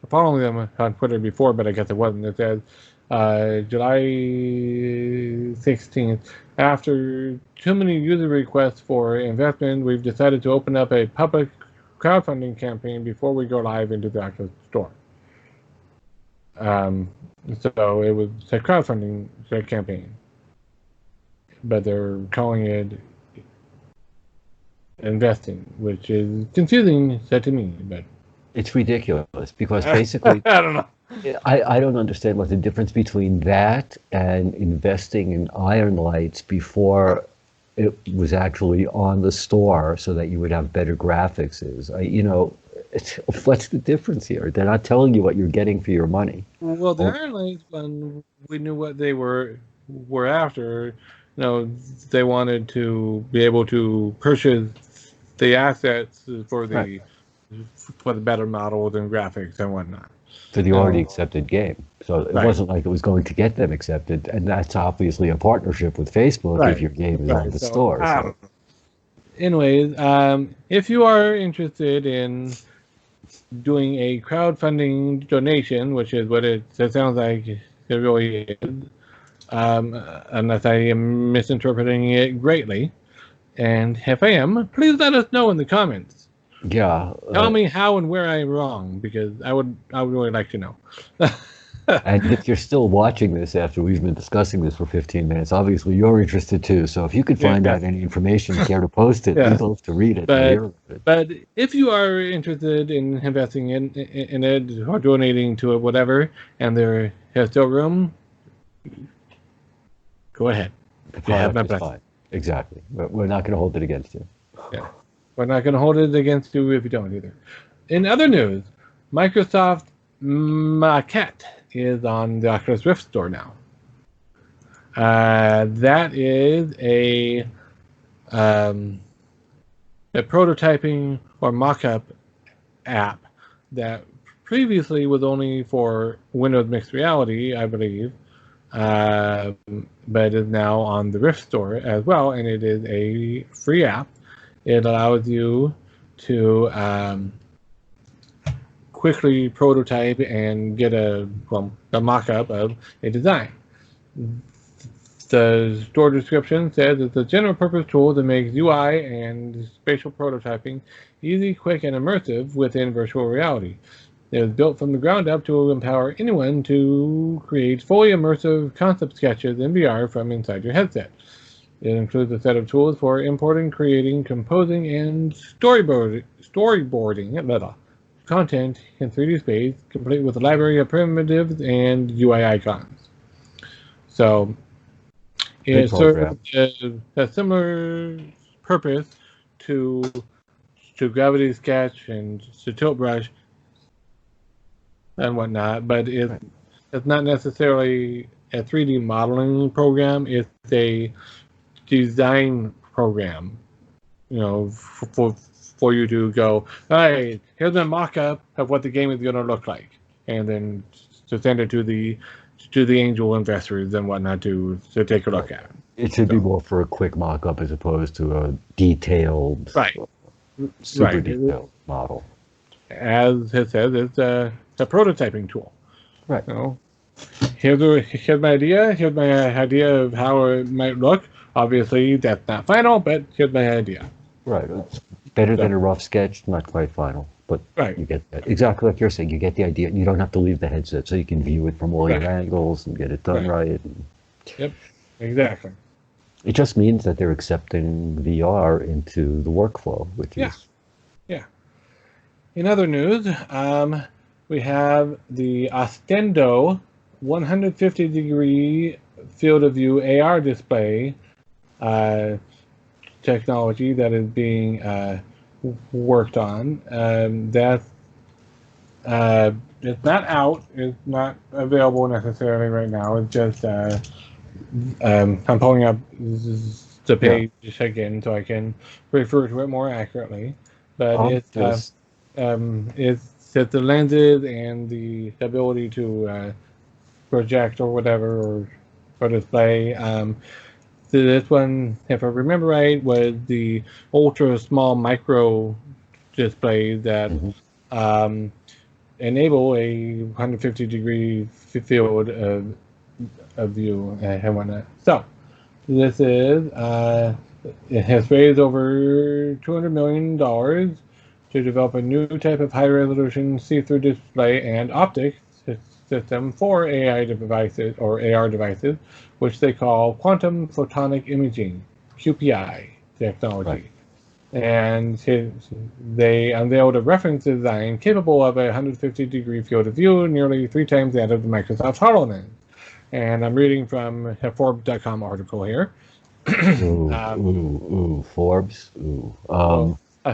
following them on Twitter before, but I guess it wasn't. It says July 16th. After too many user requests for investment, we've decided to open up a public crowdfunding campaign before we go live into the Oculus store. So it was a crowdfunding campaign, but they're calling it investing, which is confusing, said to me. But It's ridiculous because basically, I don't know. I don't understand what the difference between that and investing in Iron Lights before it was actually on the store so that you would have better graphics is. What's the difference here? They're not telling you what you're getting for your money. Well, the Oh, Iron Lights one, we knew what they were after. They wanted to be able to purchase the assets for right. the better models and graphics and whatnot. For the already accepted game. So it Right, wasn't like it was going to get them accepted. And that's obviously a partnership with Facebook if right, your game is on right. the So, store. So anyways, if you are interested in doing a crowdfunding donation, which is what it sounds like it really is, unless I am misinterpreting it greatly. And if I am, please let us know in the comments. yeah. Tell me how and where I'm wrong, because I would really like to know. And if you're still watching this after we've been discussing this for 15 minutes, obviously you're interested too. So if you could find Yeah, out any information, care to post it, yeah. we'd love to read it and hear about it. But if you are interested in investing in it or donating to it, whatever, and there is still room, go ahead. The You have product my is blessing. fine. Exactly. We're not going to hold it against you. Yeah. We're not going to hold it against you if you don't either. In other news, Microsoft Maquette is on the Oculus Rift store now. That is a prototyping or mock-up app that previously was only for Windows Mixed Reality, I believe, but is now on the Rift store as well, and it is a free app. It allows you to quickly prototype and get a mock-up of a design. The store description says it's a general-purpose tool that makes UI and spatial prototyping easy, quick, and immersive within virtual reality. It was built from the ground up to empower anyone to create fully immersive concept sketches in VR from inside your headset. It includes a set of tools for importing, creating, composing, and storyboarding content in 3D space, complete with a library of primitives and UI icons. So it serves a similar purpose to Gravity Sketch and to Tilt Brush and whatnot, but it's not necessarily a 3D modeling program. It's a design program, for you to go, all right, here's a mock-up of what the game is going to look like, and then to send it to the angel investors and whatnot to take a look at. It should be more for a quick mock-up as opposed to a detailed, super detailed model. As it says, it's a prototyping tool. Right. Here's my idea. Here's my idea of how it might look. Obviously, that's not final, but here's my idea. Right. It's better than a rough sketch, not quite final, but you get that. Exactly like you're saying. You get the idea. You don't have to leave the headset, so you can view it from all your angles and get it done right. Yep, exactly. It just means that they're accepting VR into the workflow, which is... Yeah. In other news, we have the Ostendo 150-degree field of view AR display technology that is being worked on. It's not out. It's not available necessarily right now. It's just I'm pulling up the page again so I can refer to it more accurately. But it's the lenses and the ability to project or whatever or display. So this one, if I remember right, was the ultra small micro display that enable a 150-degree field of view and whatnot. So this is it has raised over $200 million to develop a new type of high-resolution see-through display and optics system for AI devices or AR devices, which they call quantum photonic imaging (QPI) technology. Right. And they unveiled a reference design capable of a 150-degree field of view, nearly 3 times that of the Microsoft HoloLens. And I'm reading from a Forbes.com article here. Forbes.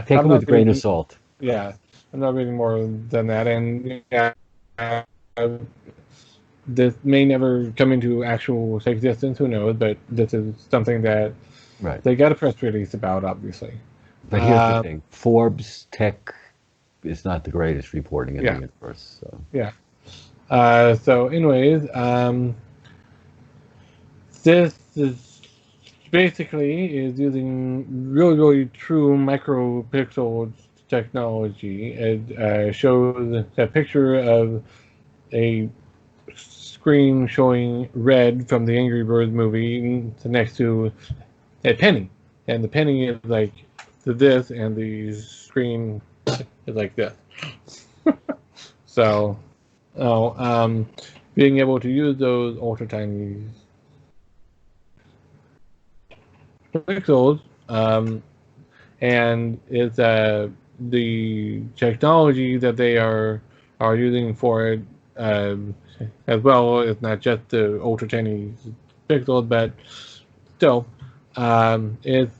Take it with a grain of salt. Yeah, I'm not reading more than that. And this may never come into actual existence, who knows, but this is something that they got a press release about, obviously. But here's the thing. Forbes Tech is not the greatest reporting in the universe. So. Yeah. So anyways, this is basically using really, really true micropixel technology. It shows a picture of a screen showing red from the Angry Birds movie next to a penny. And the penny is like this, and the screen is like this. So, being able to use those ultra tiny pixels, and it's the technology that they are using for it as well. It's not just the ultra tiny pixels, but still, it's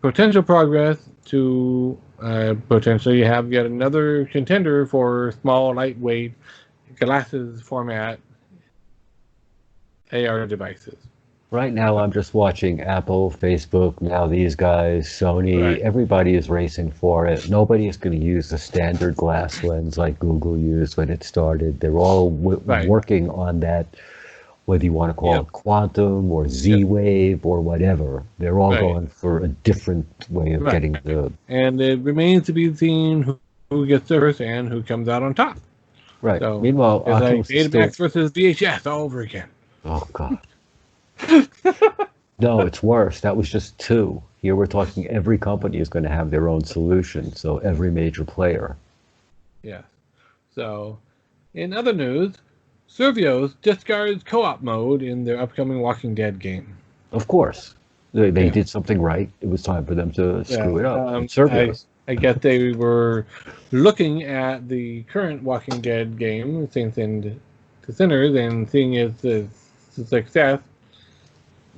potential progress to potentially have yet another contender for small, lightweight, glasses format AR devices. Right now, I'm just watching Apple, Facebook, now these guys, Sony, everybody is racing for it. Nobody is going to use the standard glass lens like Google used when it started. They're all working on that, whether you want to call it quantum or Z-Wave or whatever. They're all going for a different way of getting the... And it remains to be seen who gets there first and who comes out on top. Right. So, meanwhile, it's like Betamax versus VHS all over again. Oh, God. No, it's worse. That was just 2. Here we're talking every company is going to have their own solution, so every major player. Yeah. So, in other news, Survios discards co-op mode in their upcoming Walking Dead game. Of course. They did something right. It was time for them to screw it up. Survios. I guess they were looking at the current Walking Dead game, Saints and Sinners, and seeing its success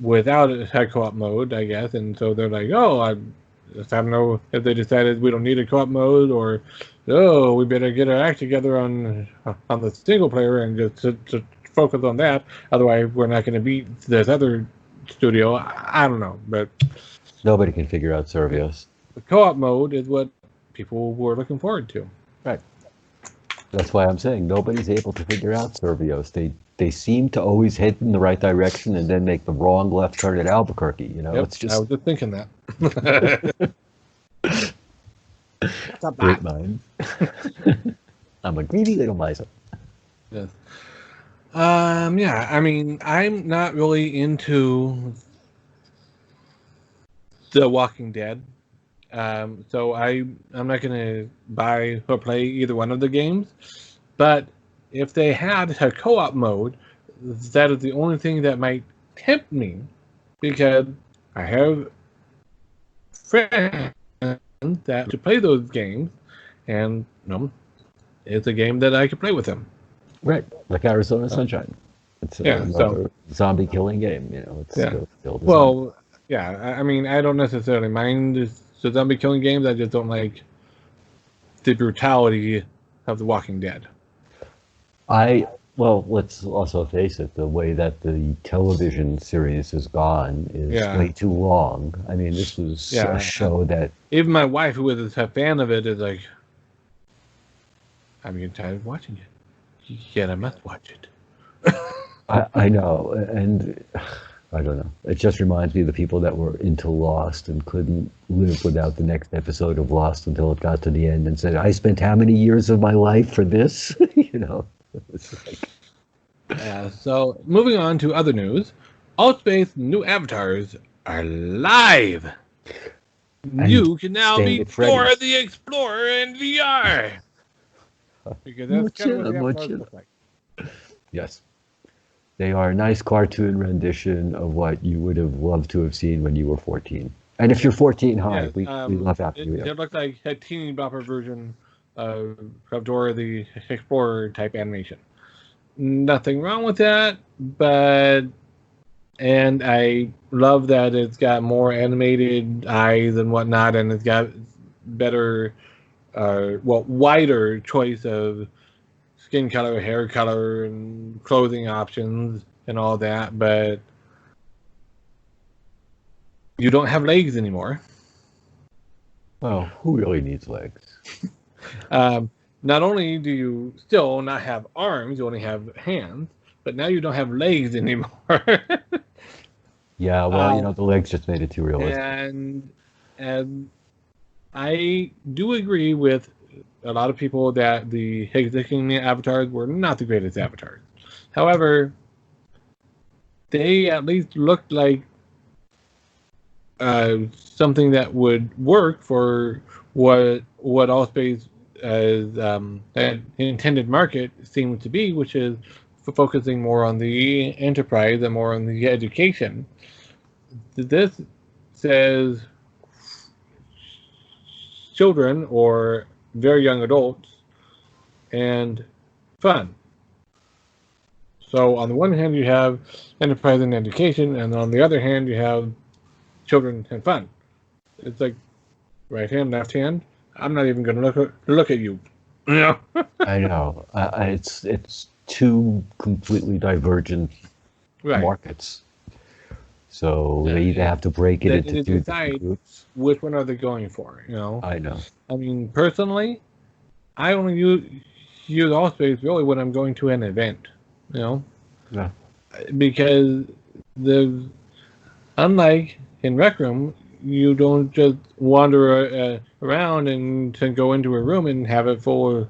without a co-op mode, I guess, and so they're like, I don't know if they decided we don't need a co-op mode, or oh, we better get our act together on the single player and just to focus on that. Otherwise, we're not going to beat this other studio. I don't know, but Nobody can figure out Survios. the co-op mode is what people were looking forward to. Right. That's why I'm saying nobody's able to figure out Survios. They seem to always head in the right direction and then make the wrong left turn at Albuquerque. You know, Yep, it's just I was just thinking that. great mind. I'm a greedy little miser. Yes. Yeah, I mean, I'm not really into The Walking Dead. So I'm not going to buy or play either one of the games. But if they had a co-op mode, that is the only thing that might tempt me, because I have friends that to play those games, and it's a game that I could play with them. Right, like Arizona Sunshine. It's another zombie killing game. You know, it's still the well, yeah. I mean, I don't necessarily mind the zombie killing games. I just don't like the brutality of The Walking Dead. Well, let's also face it, the way that the television series has gone is way too long. I mean, this was a show that... Even my wife, who is a fan of it, is like, I'm getting tired of watching it. Yet I must watch it. I know, and I don't know. It just reminds me of the people that were into Lost and couldn't live without the next episode of Lost until it got to the end and said, I spent how many years of my life for this? You know? It's like... So, moving on to other news. Allspace new avatars are live. And you can now be Dora the Explorer in VR. Because that's kind of what the avatars look like. Yes. They are a nice cartoon rendition of what you would have loved to have seen when you were 14. And if you're 14, hi, we love having you. It looked like a teeny bopper version of Dora the Explorer type animation. Nothing wrong with that, and I love that it's got more animated eyes and whatnot, and it's got better, wider choice of skin color, hair color, and clothing options and all that, but you don't have legs anymore. Well, who really needs legs? Not only do you still not have arms, you only have hands, but now you don't have legs anymore. Yeah, well, the legs just made it too realistic. And I do agree with a lot of people that the existing avatars were not the greatest avatars. However, they at least looked like something that would work for what Allspace as an intended market seems to be, which is focusing more on the enterprise and more on the education. This says children or very young adults and fun. So on the one hand you have enterprise and education, and on the other hand you have children and fun. It's like right hand, left hand. I'm not even going to look at you. Yeah. I know. It's two completely divergent markets. So they either have to break it into two different groups. Which one are they going for? I know. I mean, personally, I only use Allspace really when I'm going to an event. Yeah. Because unlike in Rec Room, you don't just wander around and to go into a room and have it full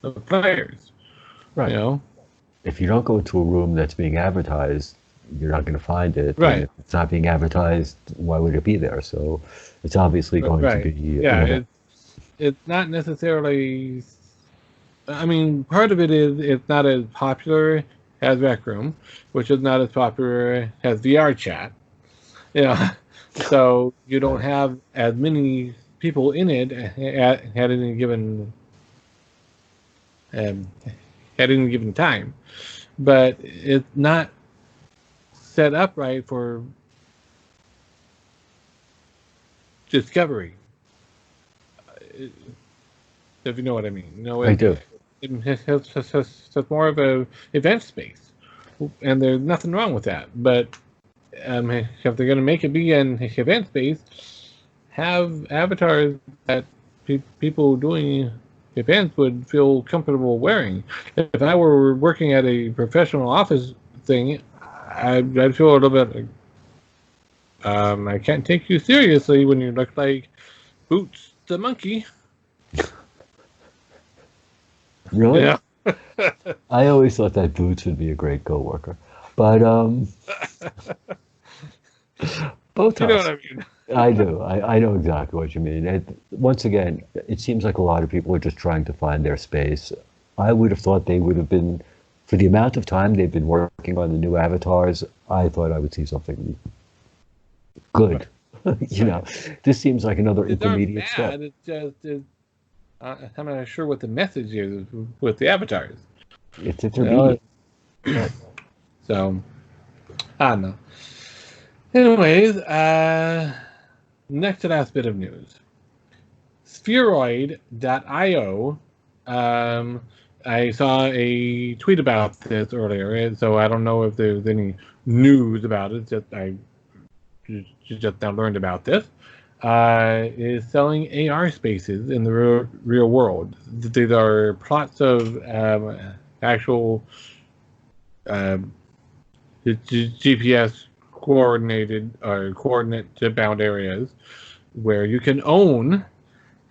of players. Right. If you don't go to a room that's being advertised, you're not going to find it. Right. And if it's not being advertised, why would it be there? So it's obviously going to be... Yeah, it's not necessarily... I mean, part of it is it's not as popular as Rec Room, which is not as popular as VR chat. So you don't have as many people in it at any given time, but it's not set up right for discovery. If you know what I mean. I do. It's more of a event space, and there's nothing wrong with that. But if they're going to make it be an event space, have avatars that people doing events would feel comfortable wearing. If I were working at a professional office thing, I'd feel a little bit like, I can't take you seriously when you look like Boots the monkey. Really? Yeah. I always thought that Boots would be a great coworker, but both You know us. what I mean? I do. I know exactly what you mean. Once again, it seems like a lot of people are just trying to find their space. I would have thought they would have been, for the amount of time they've been working on the new avatars, I thought I would see something good. You know, this seems like another intermediate step. It's just I'm not sure what the message is with the avatars. It's intermediate. So I don't know. Anyways, next to last bit of news. Spheroid.io. I saw a tweet about this earlier, and so I don't know if there's any news about it. I just now learned about this. Is selling AR spaces in the real world. These are plots of actual GPS coordinated or coordinate bound areas where you can own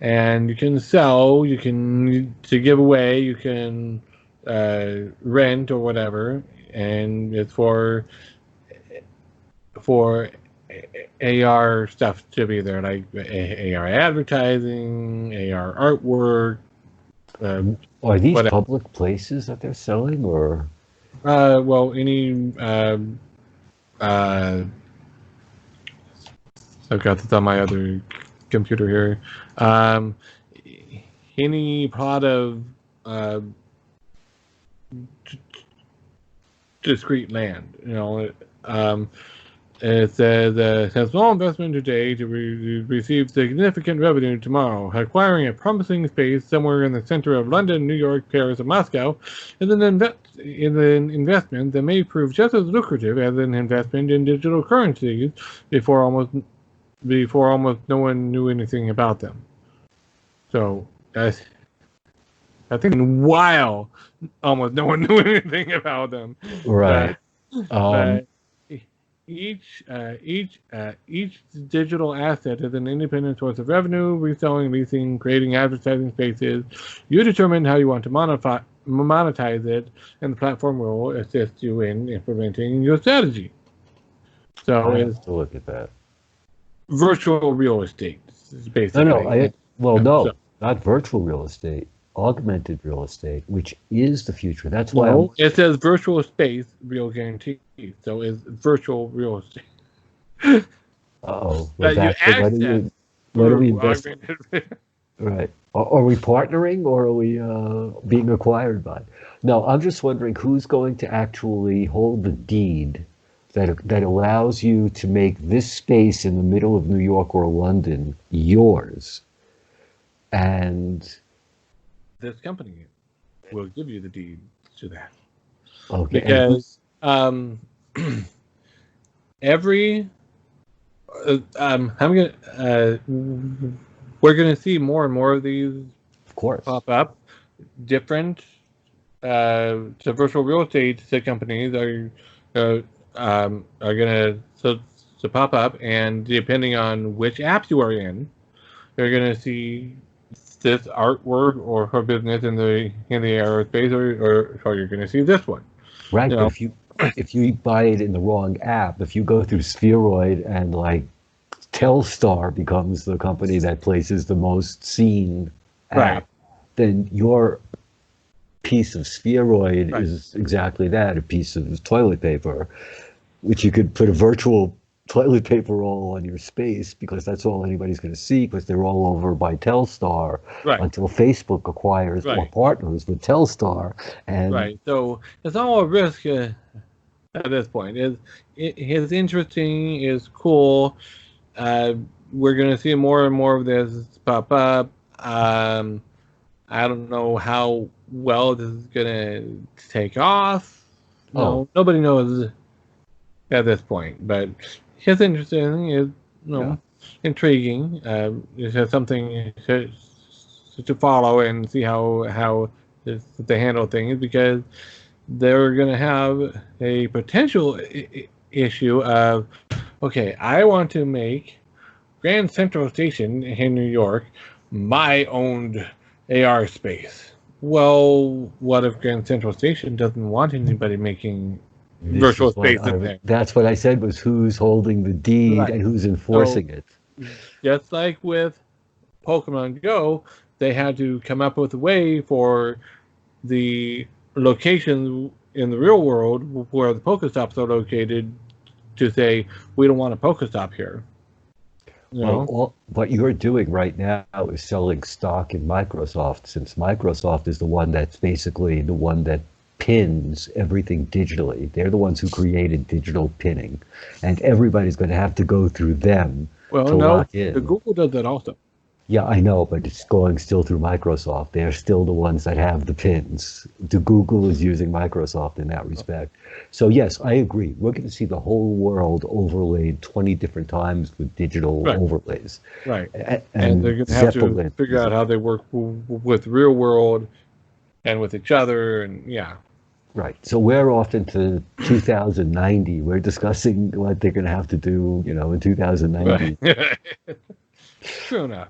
and you can sell, you can to give away, you can rent or whatever, and it's for AR stuff to be there, like AR advertising, AR artwork. Are these whatever. public places that they're selling, or? Well, any I've got this on my other computer here. Any plot of discrete land, you know. It says small investment today to receive significant revenue tomorrow. Acquiring a promising space somewhere in the center of London, New York, Paris, and Moscow is an investment that may prove just as lucrative as an investment in digital currencies before almost no one knew anything about them. So I think in a while, almost no one knew anything about them. Right. But each digital asset is an independent source of revenue. Reselling, leasing, creating advertising spaces. You determine how you want to monetize it, and the platform will assist you in implementing your strategy. So I it's have to look at that. virtual real estate, basically. No, not virtual real estate. Augmented real estate, which is the future. That's why it says virtual space, real guarantee. So it's virtual real estate. Uh-oh. That you access. What are we investing? Right. Are we partnering, or are we being acquired by? No, I'm just wondering who's going to actually hold the deed that allows you to make this space in the middle of New York or London yours. And this company will give you the deed to that. Okay. Because every we're gonna see more and more of these, of course, pop up. Different virtual real estate companies are gonna pop up, and depending on which app you are in, you're gonna see this artwork or her business in the aerospace, or you're going to see this one. Right, but if you buy it in the wrong app, if you go through Spheroid and like Telstar becomes the company that places the most seen app, then your piece of Spheroid is exactly that, a piece of toilet paper, which you could put a virtual toilet paper roll on your space, because that's all anybody's going to see, because they're all over by Telstar until Facebook acquires or partners with Telstar. And so it's all a risk at this point. It's interesting, it's cool, we're going to see more and more of this pop up. I don't know how well this is going to take off. No, nobody knows at this point, but it's interesting. It's intriguing. It's just something to follow and see how they handle things, because they're going to have a potential issue of, okay, I want to make Grand Central Station in New York my owned AR space. Well, what if Grand Central Station doesn't want anybody making virtual space in there? That's what I said, was who's holding the deed and who's enforcing it. Just like with Pokemon Go, they had to come up with a way for the locations in the real world where the Pokestops are located to say, we don't want a Pokestop here. Well, what you're doing right now is selling stock in Microsoft, since Microsoft is the one that's basically the one that pins everything digitally. They're the ones who created digital pinning, and everybody's going to have to go through them to lock in. The Google does that also. Yeah, I know, but it's going still through Microsoft. They're still the ones that have the pins. The Google is using Microsoft in that respect. So yes, I agree. We're going to see the whole world overlaid 20 different times with digital overlays. Right. And they're going to have to figure out how they work with real world and with each other, and Right. So we're off into 2090. We're discussing what they're going to have to do, in 2090. Right. True enough.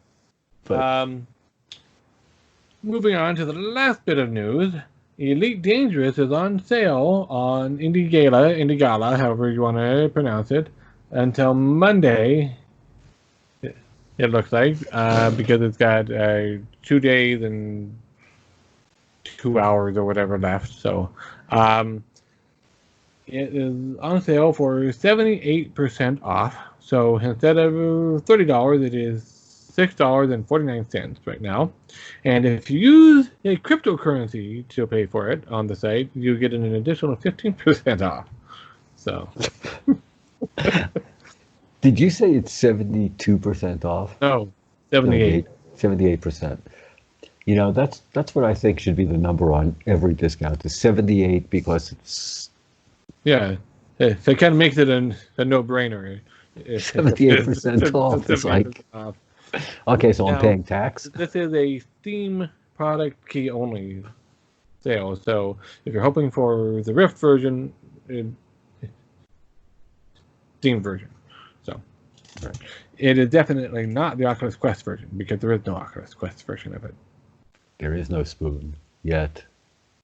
Moving on to the last bit of news, Elite Dangerous is on sale on Indigala, however you want to pronounce it, until Monday, it looks like, because it's got 2 days and 2 hours or whatever left. So it is on sale for 78% off. So instead of $30, it is $6.49 right now. And if you use a cryptocurrency to pay for it on the site, you get an additional 15% off. So. Did you say it's 72% off? No, 78. 78%. That's what I think should be the number on every discount, is 78, because it's... Yeah, it kind of makes it a no-brainer. 78% off. It's like... Okay, so I'm paying tax? This is a Steam product key only sale. So if you're hoping for the Rift version, Steam version. So it is definitely not the Oculus Quest version, because there is no Oculus Quest version of it. There is no spoon yet.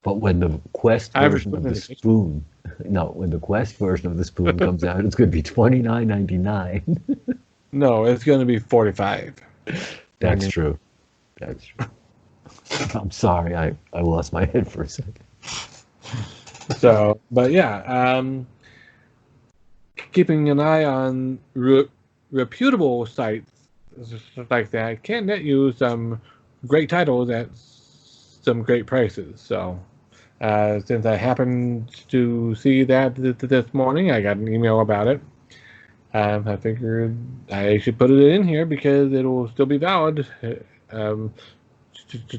But when the Quest version of the spoon, when the Quest version of the spoon comes out, it's going to be $29.99. No, it's going to be $45. That's true. That's true. I'm sorry, I lost my head for a second. So, but yeah, keeping an eye on reputable sites like that can net you some great titles at some great prices. So, since I happened to see that this morning, I got an email about it. I figured I should put it in here because it will still be valid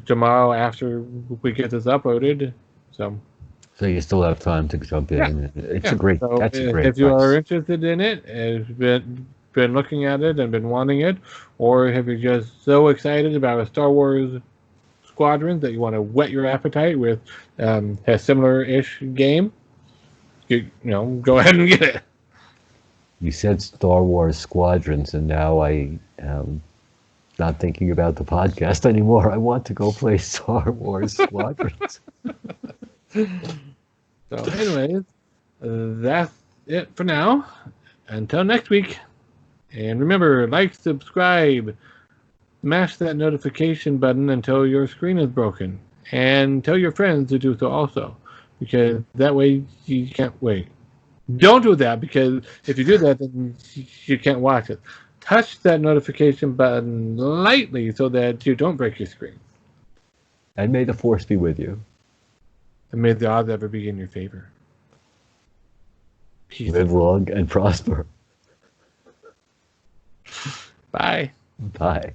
tomorrow after we get this uploaded. So you still have time to jump in. Yeah. It's a great. So that's a great. If you are interested in it, have been looking at it and been wanting it, or have you just so excited about a Star Wars Squadrons that you want to whet your appetite with a similar-ish game, go ahead and get it. You said Star Wars Squadrons, and now I am not thinking about the podcast anymore. I want to go play Star Wars Squadrons. So, anyways, that's it for now. Until next week. And remember, like, subscribe, smash that notification button until your screen is broken. And tell your friends to do so also, because that way you can't wait. Don't do that, because if you do that, then you can't watch it. Touch that notification button lightly so that you don't break your screen. And may the Force be with you. And may the odds ever be in your favor. Peace. Live long and prosper. Bye. Bye.